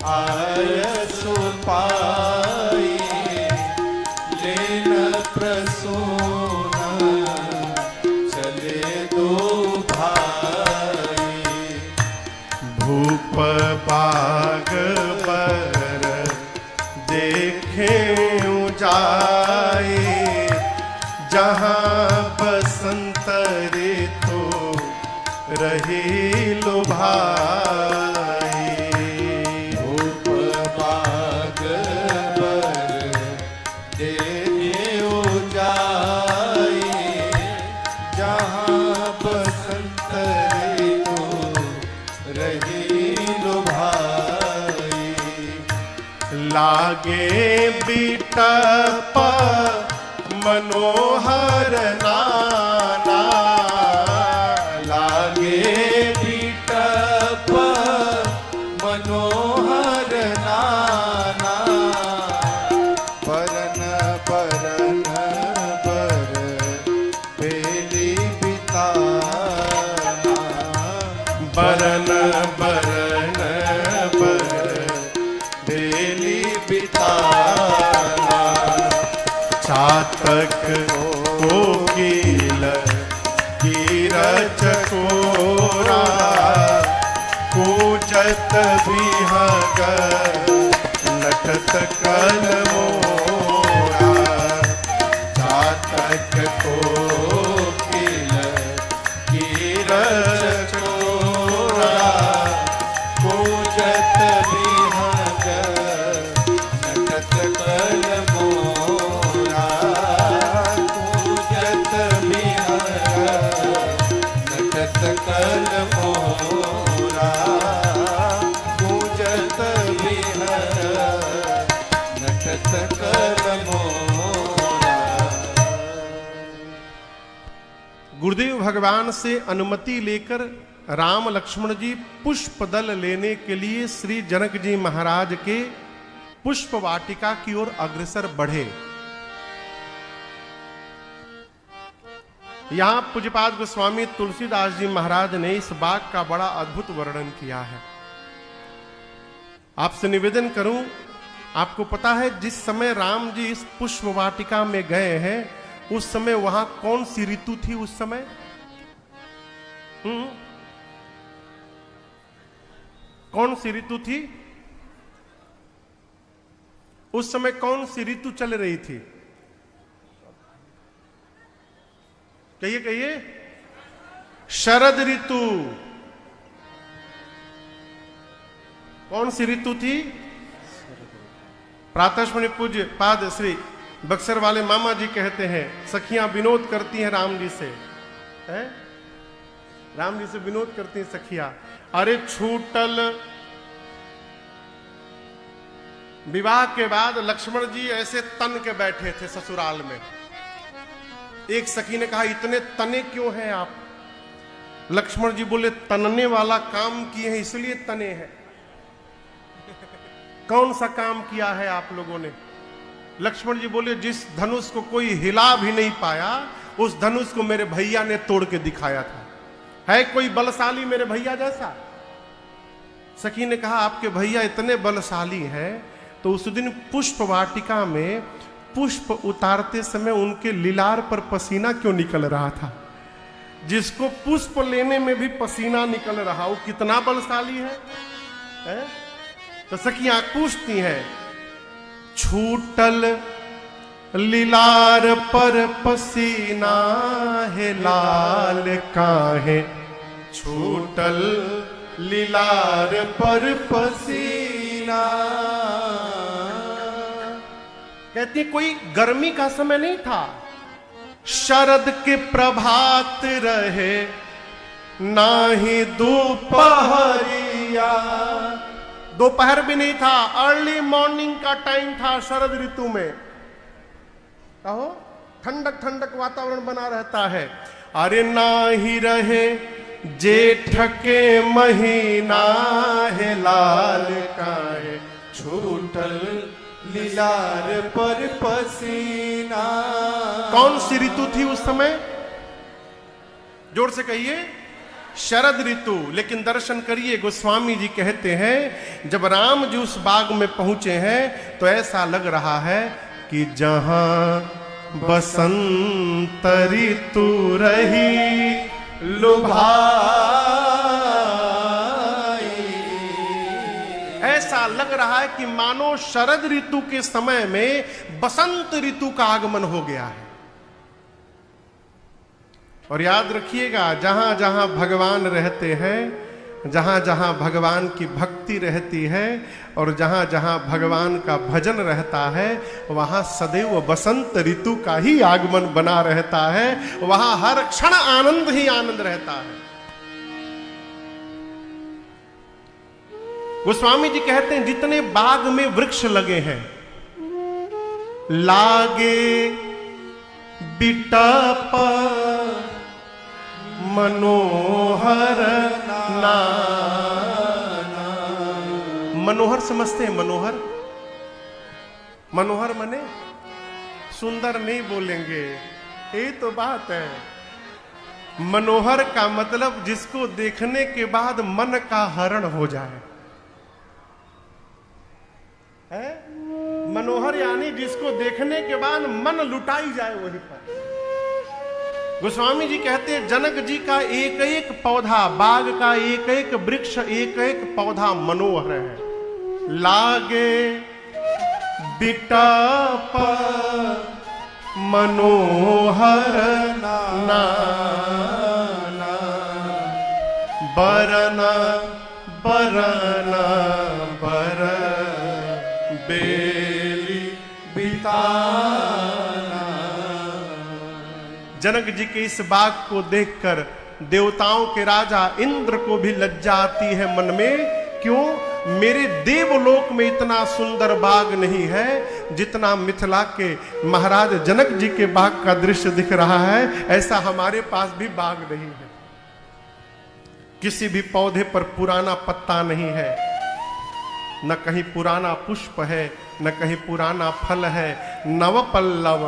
आयसु पाए, लेना प्रसूना चले दो भाई। भूप बाग पर देखे जाए, जहां बसंत ऋतु रही लो भाई। भूप बाग पर देखे जाए, जहां बसंत ऋतु रही लो भाई। लागे बिटप मनोहर नाना, लागे बिटप मनोहर नाना। परन परन बर बेली बिताना, बरन बरन बर बेली बिताना। चातक कोकिल कीरच कोरा, कूजत बिहग नटत कल मोरा। चातक कोकिल कीरच कोरा, पूजत बिहग नटत कल मोरा। पूजत बिहग नटत कल मोरा। पूजत बिहग नटत कल मोरा। गुरुदेव भगवान से अनुमति लेकर राम लक्ष्मण जी पुष्प दल लेने के लिए श्री जनक जी महाराज के पुष्प वाटिका की ओर अग्रसर बढ़े। यहां पूज्यपाद गोस्वामी तुलसीदास जी महाराज ने इस बाग का बड़ा अद्भुत वर्णन किया है। आपसे निवेदन करूं, आपको पता है जिस समय राम जी इस पुष्प वाटिका में गए हैं उस समय वहां कौन सी ऋतु थी उस समय? कौन सी ऋतु थी उस समय? कौन सी ऋतु चल रही थी? कहिए कहिए। शरद ऋतु। कौन सी ऋतु थी? प्रातःस्मरणीय पूज्य पाद श्री बक्सर वाले मामा जी कहते हैं, सखियां विनोद करती हैं राम जी से, है? राम जी से विनोद करती हैं सखियां, अरे छूटल विवाह के बाद लक्ष्मण जी ऐसे तन के बैठे थे ससुराल में। एक सखी ने कहा, इतने तने क्यों हैं आप? लक्ष्मण जी बोले, तनने वाला काम किए हैं इसलिए तने हैं। कौन सा काम किया है आप लोगों ने? लक्ष्मण जी बोले, जिस धनुष को कोई हिला भी नहीं पाया उस धनुष को मेरे भैया ने तोड़ के दिखाया था। है कोई बलशाली मेरे भैया जैसा? सखी ने कहा, आपके भैया इतने बलशाली हैं तो उस दिन पुष्प वाटिका में पुष्प उतारते समय उनके लीलार पर पसीना क्यों निकल रहा था? जिसको पुष्प लेने में भी पसीना निकल रहा, वो कितना बलशाली है? तो सखियां पूछती हैं, छूटल लीलार पर पसीना है लाल काहे? छूटल लीलार पर पसीना। कहती कोई गर्मी का समय नहीं था, शरद के प्रभात रहे ना ही दोपहरिया। दोपहर भी नहीं था, अर्ली मॉर्निंग का टाइम था शरद ऋतु में। कहो ठंडक ठंडक वातावरण बना रहता है। अरे ना ही रहे जेठ के महीना है लाल काहे? छूटल लीलार पर पसीना। कौन सी ऋतु थी उस समय? जोर से कहिए, शरद ऋतु। लेकिन दर्शन करिए, गोस्वामी जी कहते हैं जब राम जी उस बाग में पहुंचे हैं तो ऐसा लग रहा है कि जहां बसंत ऋतु रही लुभाई, ऐसा लग रहा है कि मानो शरद ऋतु के समय में बसंत ऋतु का आगमन हो गया है। और याद रखिएगा, जहां जहां भगवान रहते हैं, जहां जहां भगवान की भक्ति रहती है और जहां जहां भगवान का भजन रहता है, वहां सदैव बसंत ऋतु का ही आगमन बना रहता है। वहां हर क्षण आनंद ही आनंद रहता है। गोस्वामी जी कहते हैं जितने बाग में वृक्ष लगे हैं, लागे बिटप मनोहर नाना। मनोहर समझते हैं? मनोहर, मनोहर मने सुंदर नहीं बोलेंगे, यही तो बात है। मनोहर का मतलब जिसको देखने के बाद मन का हरण हो जाए, है? मनोहर यानी जिसको देखने के बाद मन लुटाई जाए वहीं पर। गोस्वामी जी कहते हैं जनक जी का एक एक पौधा, बाग का एक एक वृक्ष, एक एक पौधा मनोहर है। लागे बिटप मनोहर नाना, बरना बरना बर बेली बिताना। जनक जी के इस बाग को देखकर देवताओं के राजा इंद्र को भी लज्जा आती है मन में। क्यों? मेरे देवलोक में इतना सुंदर बाग नहीं है जितना मिथिला के महाराज जनक जी के बाग का दृश्य दिख रहा है। ऐसा हमारे पास भी बाग नहीं है। किसी भी पौधे पर पुराना पत्ता नहीं है, न कहीं पुराना पुष्प है, न कहीं पुराना फल है। नव पल्लव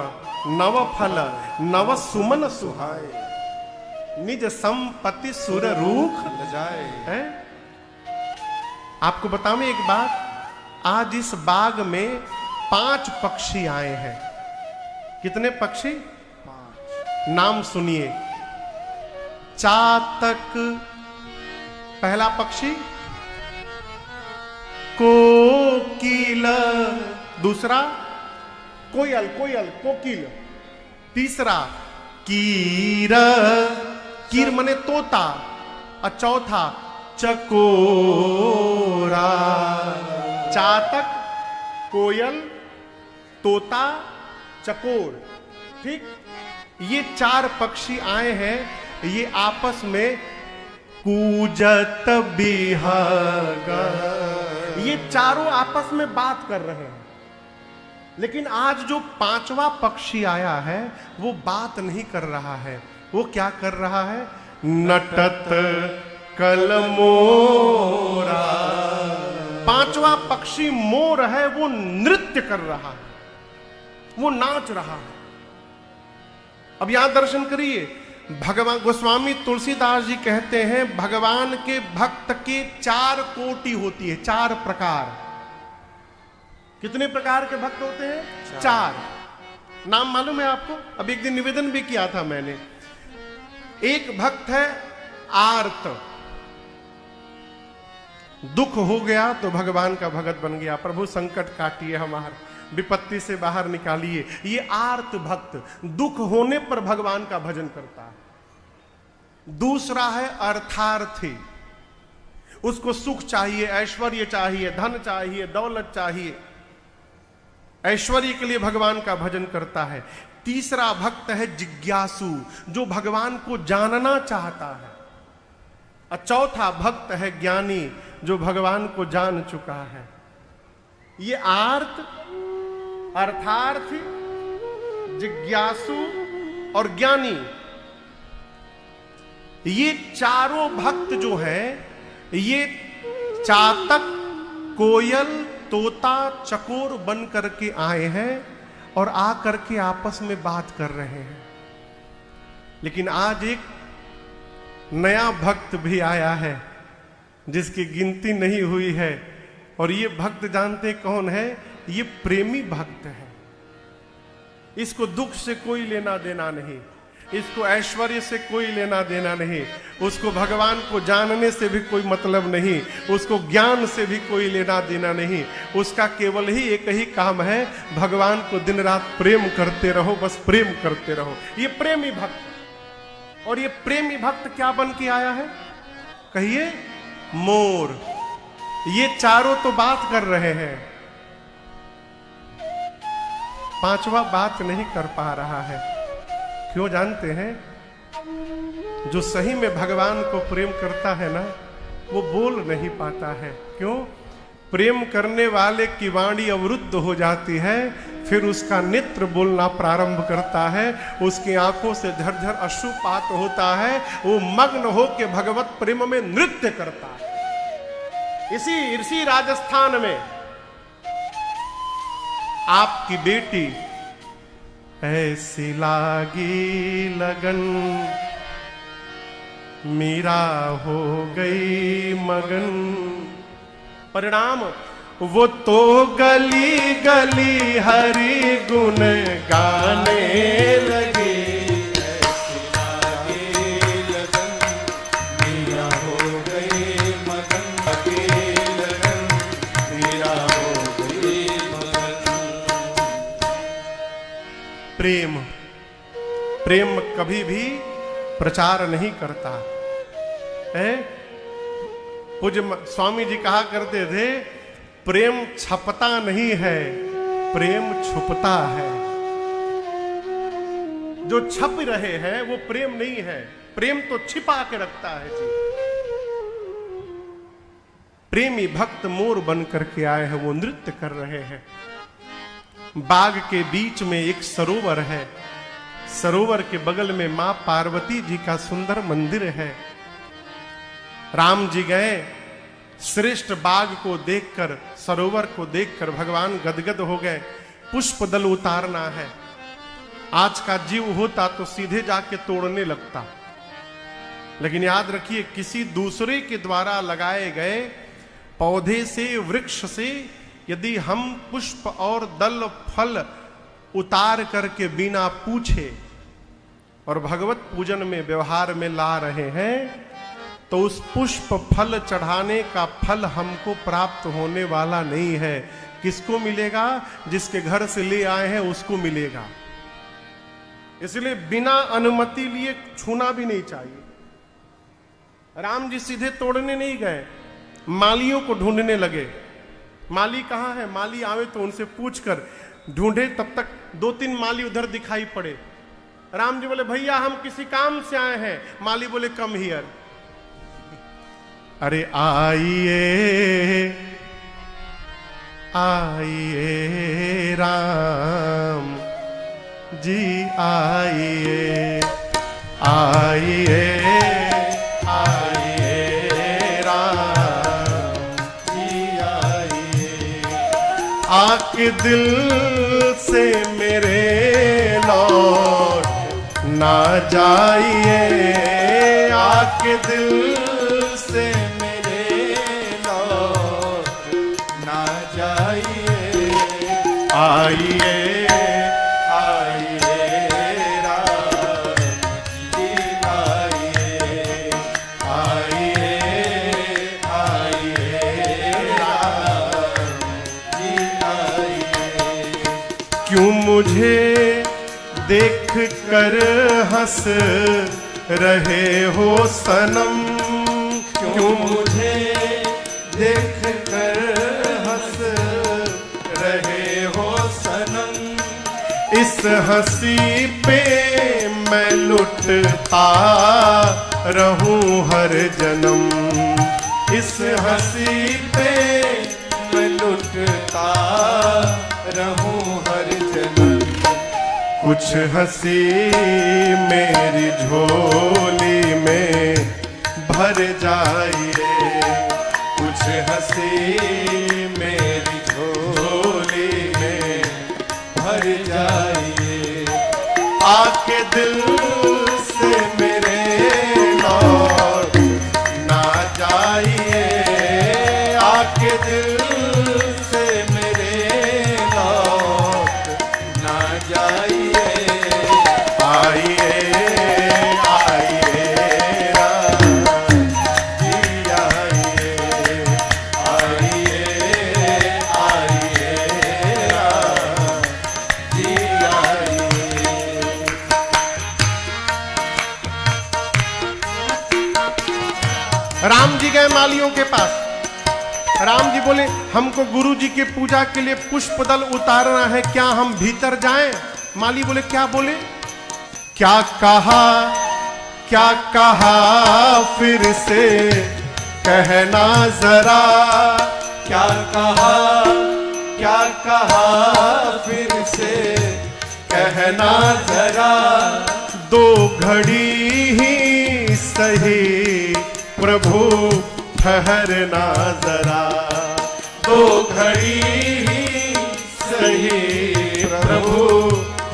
नव फल नव सुमन सुहाए, निज संपत्ति सुर रूख जाए। है? आपको बताऊं एक बात, आज इस बाग में 5 पक्षी आए हैं। कितने पक्षी? नाम सुनिए। चातक पहला पक्षी, कोकिल दूसरा, कोयल कोयल कोकिल तीसरा, कीर कीर मने तोता, और चौथा चकोरा। चातक, कोयल, तोता, चकोर। ठीक, ये चार पक्षी आए हैं, ये आपस में कूजत बिहग, ये चारों आपस में बात कर रहे हैं। लेकिन आज जो पांचवा पक्षी आया है वो बात नहीं कर रहा है। वो क्या कर रहा है? नटत कलमोरा। पांचवा पक्षी मोर है, वो नृत्य कर रहा है, वो नाच रहा है। अब यहां दर्शन करिए, भगवान गोस्वामी तुलसीदास जी कहते हैं भगवान के भक्त के 4 कोटि होती है, 4 प्रकार। कितने प्रकार के भक्त होते हैं? 4। नाम मालूम है आपको? अब एक दिन निवेदन भी किया था मैंने। एक भक्त है आर्त, दुख हो गया तो भगवान का भगत बन गया, प्रभु संकट काटिए हमार, विपत्ति से बाहर निकालिए। ये आर्त भक्त दुख होने पर भगवान का भजन करता है। दूसरा है अर्थार्थी, उसको सुख चाहिए, ऐश्वर्य चाहिए, धन चाहिए, दौलत चाहिए, ऐश्वर्य के लिए भगवान का भजन करता है। तीसरा भक्त है जिज्ञासु, जो भगवान को जानना चाहता है। और चौथा भक्त है ज्ञानी, जो भगवान को जान चुका है। ये आर्त, अर्थार्थी, जिज्ञासु और ज्ञानी, ये चारों भक्त जो हैं, ये चातक, कोयल, तोता, चकोर बन करके आए हैं और आ करके आपस में बात कर रहे हैं। लेकिन आज एक नया भक्त भी आया है जिसकी गिनती नहीं हुई है, और ये भक्त जानते कौन है? ये प्रेमी भक्त है। इसको दुख से कोई लेना देना नहीं, इसको ऐश्वर्य से कोई लेना देना नहीं, उसको भगवान को जानने से भी कोई मतलब नहीं, उसको ज्ञान से भी कोई लेना देना नहीं। उसका केवल ही एक ही काम है, भगवान को दिन रात प्रेम करते रहो, बस प्रेम करते रहो। ये प्रेमी भक्त। और ये प्रेमी भक्त क्या बन के आया है? कहिए, मोर। ये चारों तो बात कर रहे हैं, पांचवा बात नहीं कर पा रहा है। क्यों जानते हैं? जो सही में भगवान को प्रेम करता है ना, वो बोल नहीं पाता है। क्यों? प्रेम करने वाले की वाणी अवरुद्ध हो जाती है, फिर उसका नेत्र बोलना प्रारंभ करता है, उसकी आंखों से झरझर अश्रुपात होता है, वो मग्न होकर भगवत प्रेम में नृत्य करता है। इसी राजस्थान में आपकी बेटी ऐसी लागी लगन, मीरा हो गई मगन। परिणाम, वो तो गली गली हरि गुण गाने लगे। ऐसी लागी लगन, मीरा हो गई मगन, लगी लगन, मीरा हो गई मगन। प्रेम कभी भी प्रचार नहीं करता है। पूज्य स्वामी जी कहा करते थे, प्रेम छपता नहीं है, प्रेम छुपता है। जो छप रहे हैं वो प्रेम नहीं है, प्रेम तो छिपा के रखता है जी। प्रेमी भक्त मोर बन करके आए हैं, वो नृत्य कर रहे हैं। बाग के बीच में एक सरोवर है, सरोवर के बगल में मां पार्वती जी का सुंदर मंदिर है। राम जी गए, श्रेष्ठ बाग को देखकर, सरोवर को देखकर भगवान गदगद हो गए। पुष्प दल उतारना है, आज का जीव होता तो सीधे जाके तोड़ने लगता, लेकिन याद रखिए, किसी दूसरे के द्वारा लगाए गए पौधे से, वृक्ष से यदि हम पुष्प और दल फल उतार करके बिना पूछे और भगवत पूजन में व्यवहार में ला रहे हैं, तो उस पुष्प फल चढ़ाने का फल हमको प्राप्त होने वाला नहीं है। किसको मिलेगा? जिसके घर से ले आए हैं उसको मिलेगा। इसलिए बिना अनुमति लिए छूना भी नहीं चाहिए। राम जी सीधे तोड़ने नहीं गए, मालियों को ढूंढने लगे। माली कहाँ है? माली आवे तो उनसे पूछकर ढूंढे, तब तक 2-3 माली उधर दिखाई पड़े। राम जी बोले, भैया हम किसी काम से आए हैं। माली बोले, कम हियर। अरे आइए आइए राम जी आइए, आइए आइए राम जी आइए, आके दिल से मेरे लौट ना जाइए, आके दिल से मेरे लौट ना जाइए, आइए मुझे देख कर हंस रहे हो सनम, क्यों मुझे देख कर हंस रहे हो सनम, इस हंसी पे मैं लुटता रहूं हर जन्म, इस हंसी पे मैं लुटता रहूं हर जन्म, कुछ हंसी मेरी झोली में भर जाइए, कुछ हंसी मेरी झोली में भर जाइए, आके दिल से मेरे लौट ना जाइए, आके दिल से मेरे लौट ना जाइए, आइए आइए राम जी आइए, आइए आइए राम जी आइए। राम जी गए मालियों के पास। राम जी बोले, हमको गुरु जी के पूजा के लिए पुष्प दल उतारना है, क्या हम भीतर जाएं? माली बोले, क्या बोले? क्या कहा फिर से कहना जरा, क्या कहा फिर से कहना जरा, 2 घड़ी ही सही प्रभु ठहरना जरा, 2 घड़ी ही सही प्रभु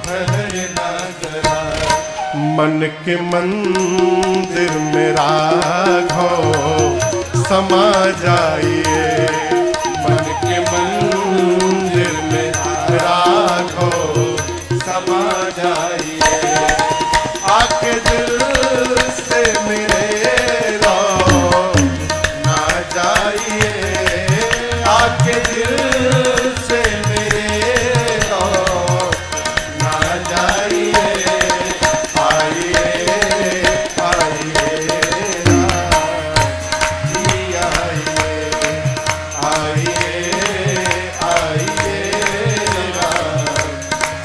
ठहरना जरा, मन के मंदिर में राघव समा जाइए, मन के मंदिर में राघव समा जाइए, आके दिल से मेरे आके दिल से मेरे लौट ना जाइए, आइए आइए राम जी आइए, आइए आइए राम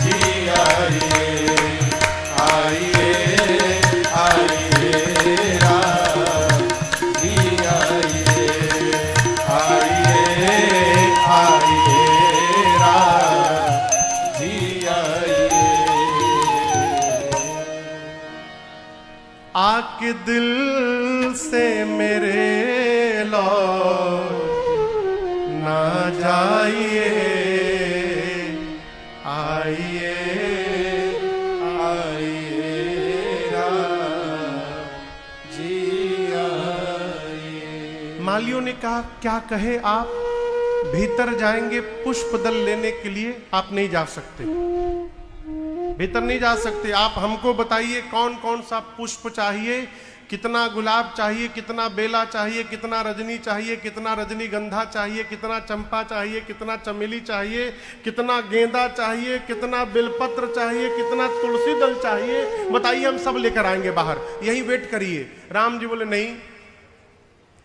जी आइए, आइए आइए राम जी आइए, आइए राम जी आइए, आके दिल से मेरे लौट ना जाइए, आइए आइए राम जी आइए। मालियों ने कहा, क्या कहे आप? भीतर जाएंगे पुष्प दल लेने के लिए, आप नहीं जा सकते। भीतर नहीं जा सकते। आप हमको बताइए कौन कौन सा पुष्प चाहिए, कितना गुलाब चाहिए, कितना बेला चाहिए, कितना रजनी चाहिए, कितना रजनीगंधा चाहिए, कितना चंपा चाहिए, कितना चमेली चाहिए, कितना गेंदा चाहिए, कितना बेलपत्र चाहिए, कितना तुलसी दल चाहिए, बताइए, हम सब लेकर आएंगे बाहर, यही वेट करिए। राम जी बोले नहीं,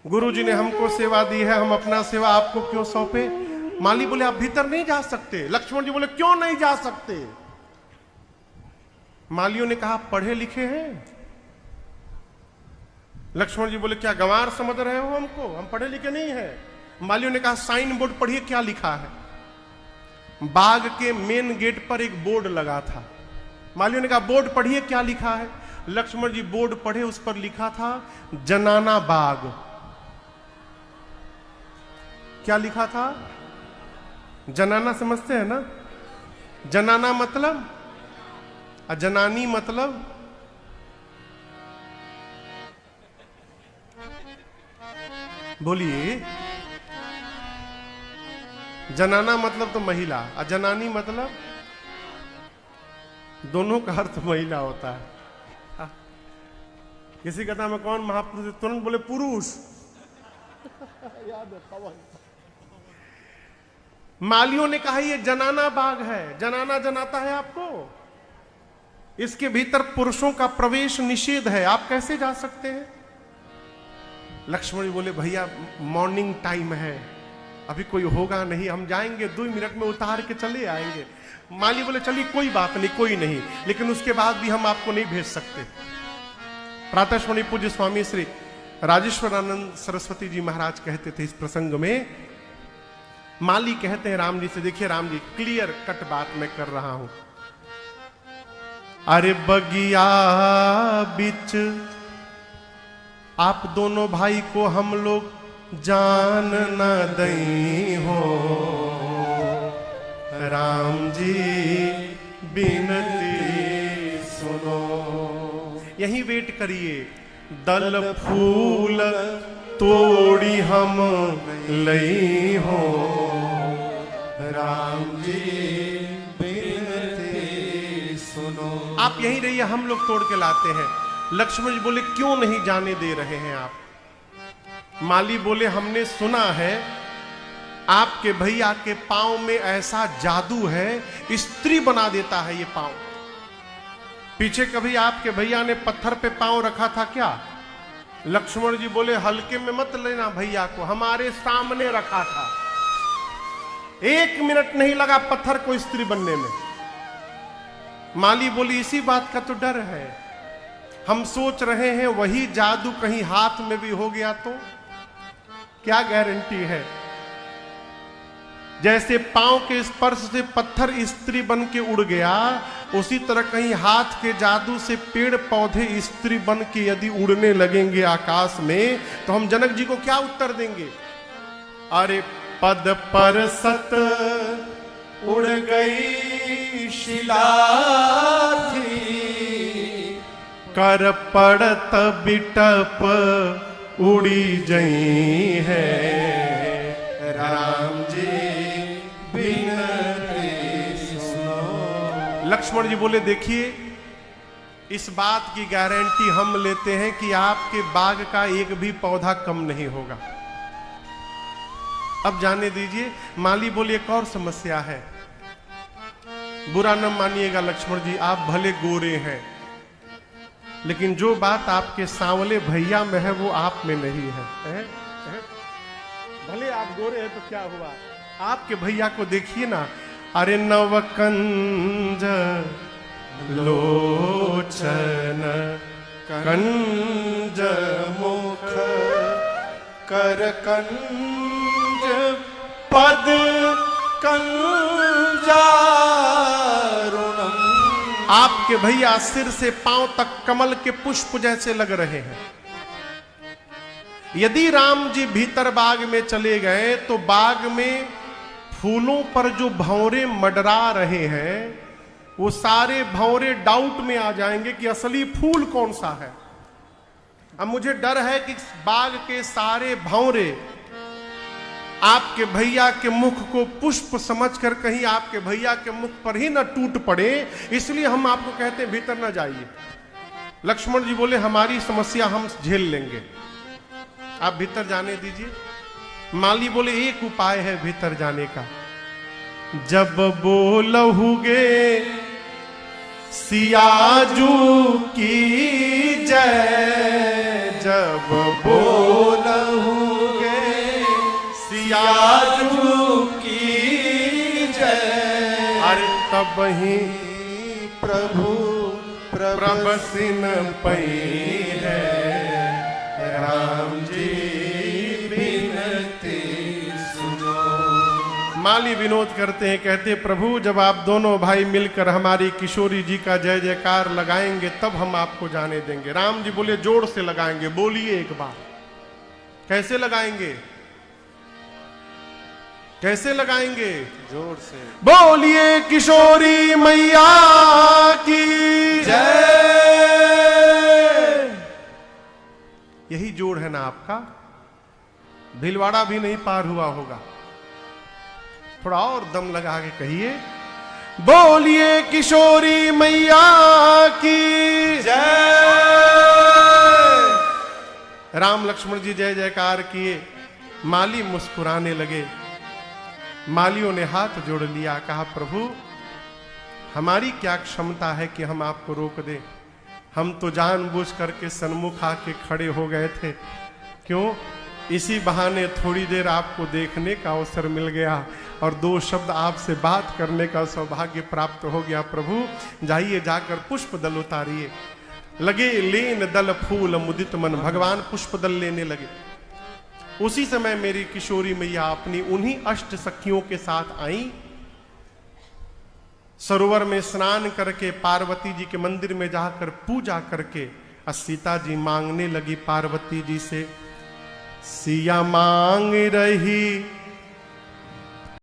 गुरु जी ने हमको सेवा दी है, हम अपना सेवा आपको क्यों सौंपे। माली बोले आप भीतर नहीं जा सकते। लक्ष्मण जी बोले क्यों नहीं जा सकते। मालियों ने कहा पढ़े लिखे हैं। लक्ष्मण जी बोले क्या गंवार समझ रहे हो हमको, हम पढ़े लिखे नहीं हैं। मालियों ने कहा साइन बोर्ड पढ़िए क्या लिखा है। बाग के मेन गेट पर एक बोर्ड लगा था। मालियों ने कहा बोर्ड पढ़िए क्या लिखा है। लक्ष्मण जी बोर्ड पढ़े, उस पर लिखा था जनाना बाग। क्या लिखा था? जनाना समझते हैं ना? जनाना मतलब, जनानी मतलब, बोलिए। जनाना मतलब तो महिला, अजनानी मतलब, दोनों का अर्थ महिला होता है। किसी कथा में कौन महापुरुष तुरंत बोले पुरुष। याद है पवन। मालियों ने कहा ये जनाना बाग है। जनाना जनाता है आपको, इसके भीतर पुरुषों का प्रवेश निषेध है, आप कैसे जा सकते हैं। लक्ष्मण जी बोले भैया मॉर्निंग टाइम है, अभी कोई होगा नहीं, हम जाएंगे 2 मिनट में उतार के चले आएंगे। माली बोले चलिए कोई बात नहीं, कोई नहीं, लेकिन उसके बाद भी हम आपको नहीं भेज सकते। प्रातःस्मरणीय पूज्य स्वामी श्री राजेश्वरानंद सरस्वती जी महाराज कहते थे इस प्रसंग में, माली कहते हैं राम जी से, देखिए राम जी क्लियर कट बात मैं कर रहा हूं। अरे बगिया बिच आप दोनों भाई को हम लोग जान न दई हो, राम जी बिनती सुनो। यही वेट करिए, दल फूल तोड़ी हम लई हो, राम जी बिनती सुनो। आप यही रहिए, हम लोग तोड़ के लाते हैं। लक्ष्मण जी बोले क्यों नहीं जाने दे रहे हैं आप। माली बोले हमने सुना है आपके भैया के पांव में ऐसा जादू है, स्त्री बना देता है ये पांव। पीछे कभी आपके भैया ने पत्थर पे पांव रखा था क्या? लक्ष्मण जी बोले हल्के में मत लेना भैया को, हमारे सामने रखा था, 1 मिनट नहीं लगा पत्थर को स्त्री बनने में। माली बोली इसी बात का तो डर है, हम सोच रहे हैं वही जादू कहीं हाथ में भी हो गया तो क्या गारंटी है। जैसे पांव के स्पर्श से पत्थर स्त्री बन के उड़ गया, उसी तरह कहीं हाथ के जादू से पेड़ पौधे स्त्री बन के यदि उड़ने लगेंगे आकाश में, तो हम जनक जी को क्या उत्तर देंगे। अरे पद पर सत उड़ गई शिला थी, कर पड़त बिटप उड़ी जई है, राम जी बिनती सुनो। लक्ष्मण जी बोले देखिए इस बात की गारंटी हम लेते हैं कि आपके बाग का एक भी पौधा कम नहीं होगा। अब जाने दीजिए। माली बोले एक और समस्या है, बुरा न मानिएगा लक्ष्मण जी, आप भले गोरे हैं, लेकिन जो बात आपके सांवले भैया में है वो आप में नहीं है। भले आप गोरे हैं तो क्या हुआ, आपके भैया को देखिए ना। अरे नवकंज लोचन कंज मुख कर कंज पद कंजारुणम। आपके भैया सिर से पांव तक कमल के पुष्प जैसे लग रहे हैं। यदि राम जी भीतर बाग में चले गए तो बाग में फूलों पर जो भंवरे मंडरा रहे हैं वो सारे भंवरे डाउट में आ जाएंगे कि असली फूल कौन सा है। अब मुझे डर है कि बाग के सारे भंवरे आपके भैया के मुख को पुष्प समझकर कहीं आपके भैया के मुख पर ही न टूट पड़े, इसलिए हम आपको कहते हैं भीतर न जाइए। लक्ष्मण जी बोले हमारी समस्या हम झेल लेंगे, आप भीतर जाने दीजिए। माली बोले एक उपाय है भीतर जाने का, जब बोलहुगे सियाजू की जय, जब बोलहुगे सियाजू की जय, अरे तब ही प्रभु प्रभसिन पई है, राम जी बिनती सुनो। माली विनोद करते हैं, कहते प्रभु जब आप दोनों भाई मिलकर हमारी किशोरी जी का जय जयकार लगाएंगे तब हम आपको जाने देंगे। राम जी बोले जोर से लगाएंगे, बोलिए एक बार। कैसे लगाएंगे, कैसे लगाएंगे? जोर से बोलिए किशोरी मैया की जय। यही जोड़ है ना आपका, भीलवाड़ा भी नहीं पार हुआ होगा। थोड़ा और दम लगा के कहिए, बोलिए किशोरी मैया की जय। राम लक्ष्मण जी जय जयकार किए, माली मुस्कुराने लगे। मालियों ने हाथ जोड़ लिया, कहा प्रभु हमारी क्या क्षमता है कि हम आपको रोक दें, हम तो जानबूझ करके सन्मुख आके खड़े हो गए थे। क्यों? इसी बहाने थोड़ी देर आपको देखने का अवसर मिल गया और दो शब्द आपसे बात करने का सौभाग्य प्राप्त हो गया। प्रभु जाइए, जाकर पुष्प दल उतारिए। लगे लेन दल फूल मुदित मन, भगवान पुष्प दल लेने लगे। उसी समय मेरी किशोरी मैया अपनी उन्हीं अष्ट सखियों के साथ आई। सरोवर में स्नान करके पार्वती जी के मंदिर में जाकर पूजा करके सीता जी मांगने लगी पार्वती जी से, सिया मांग रही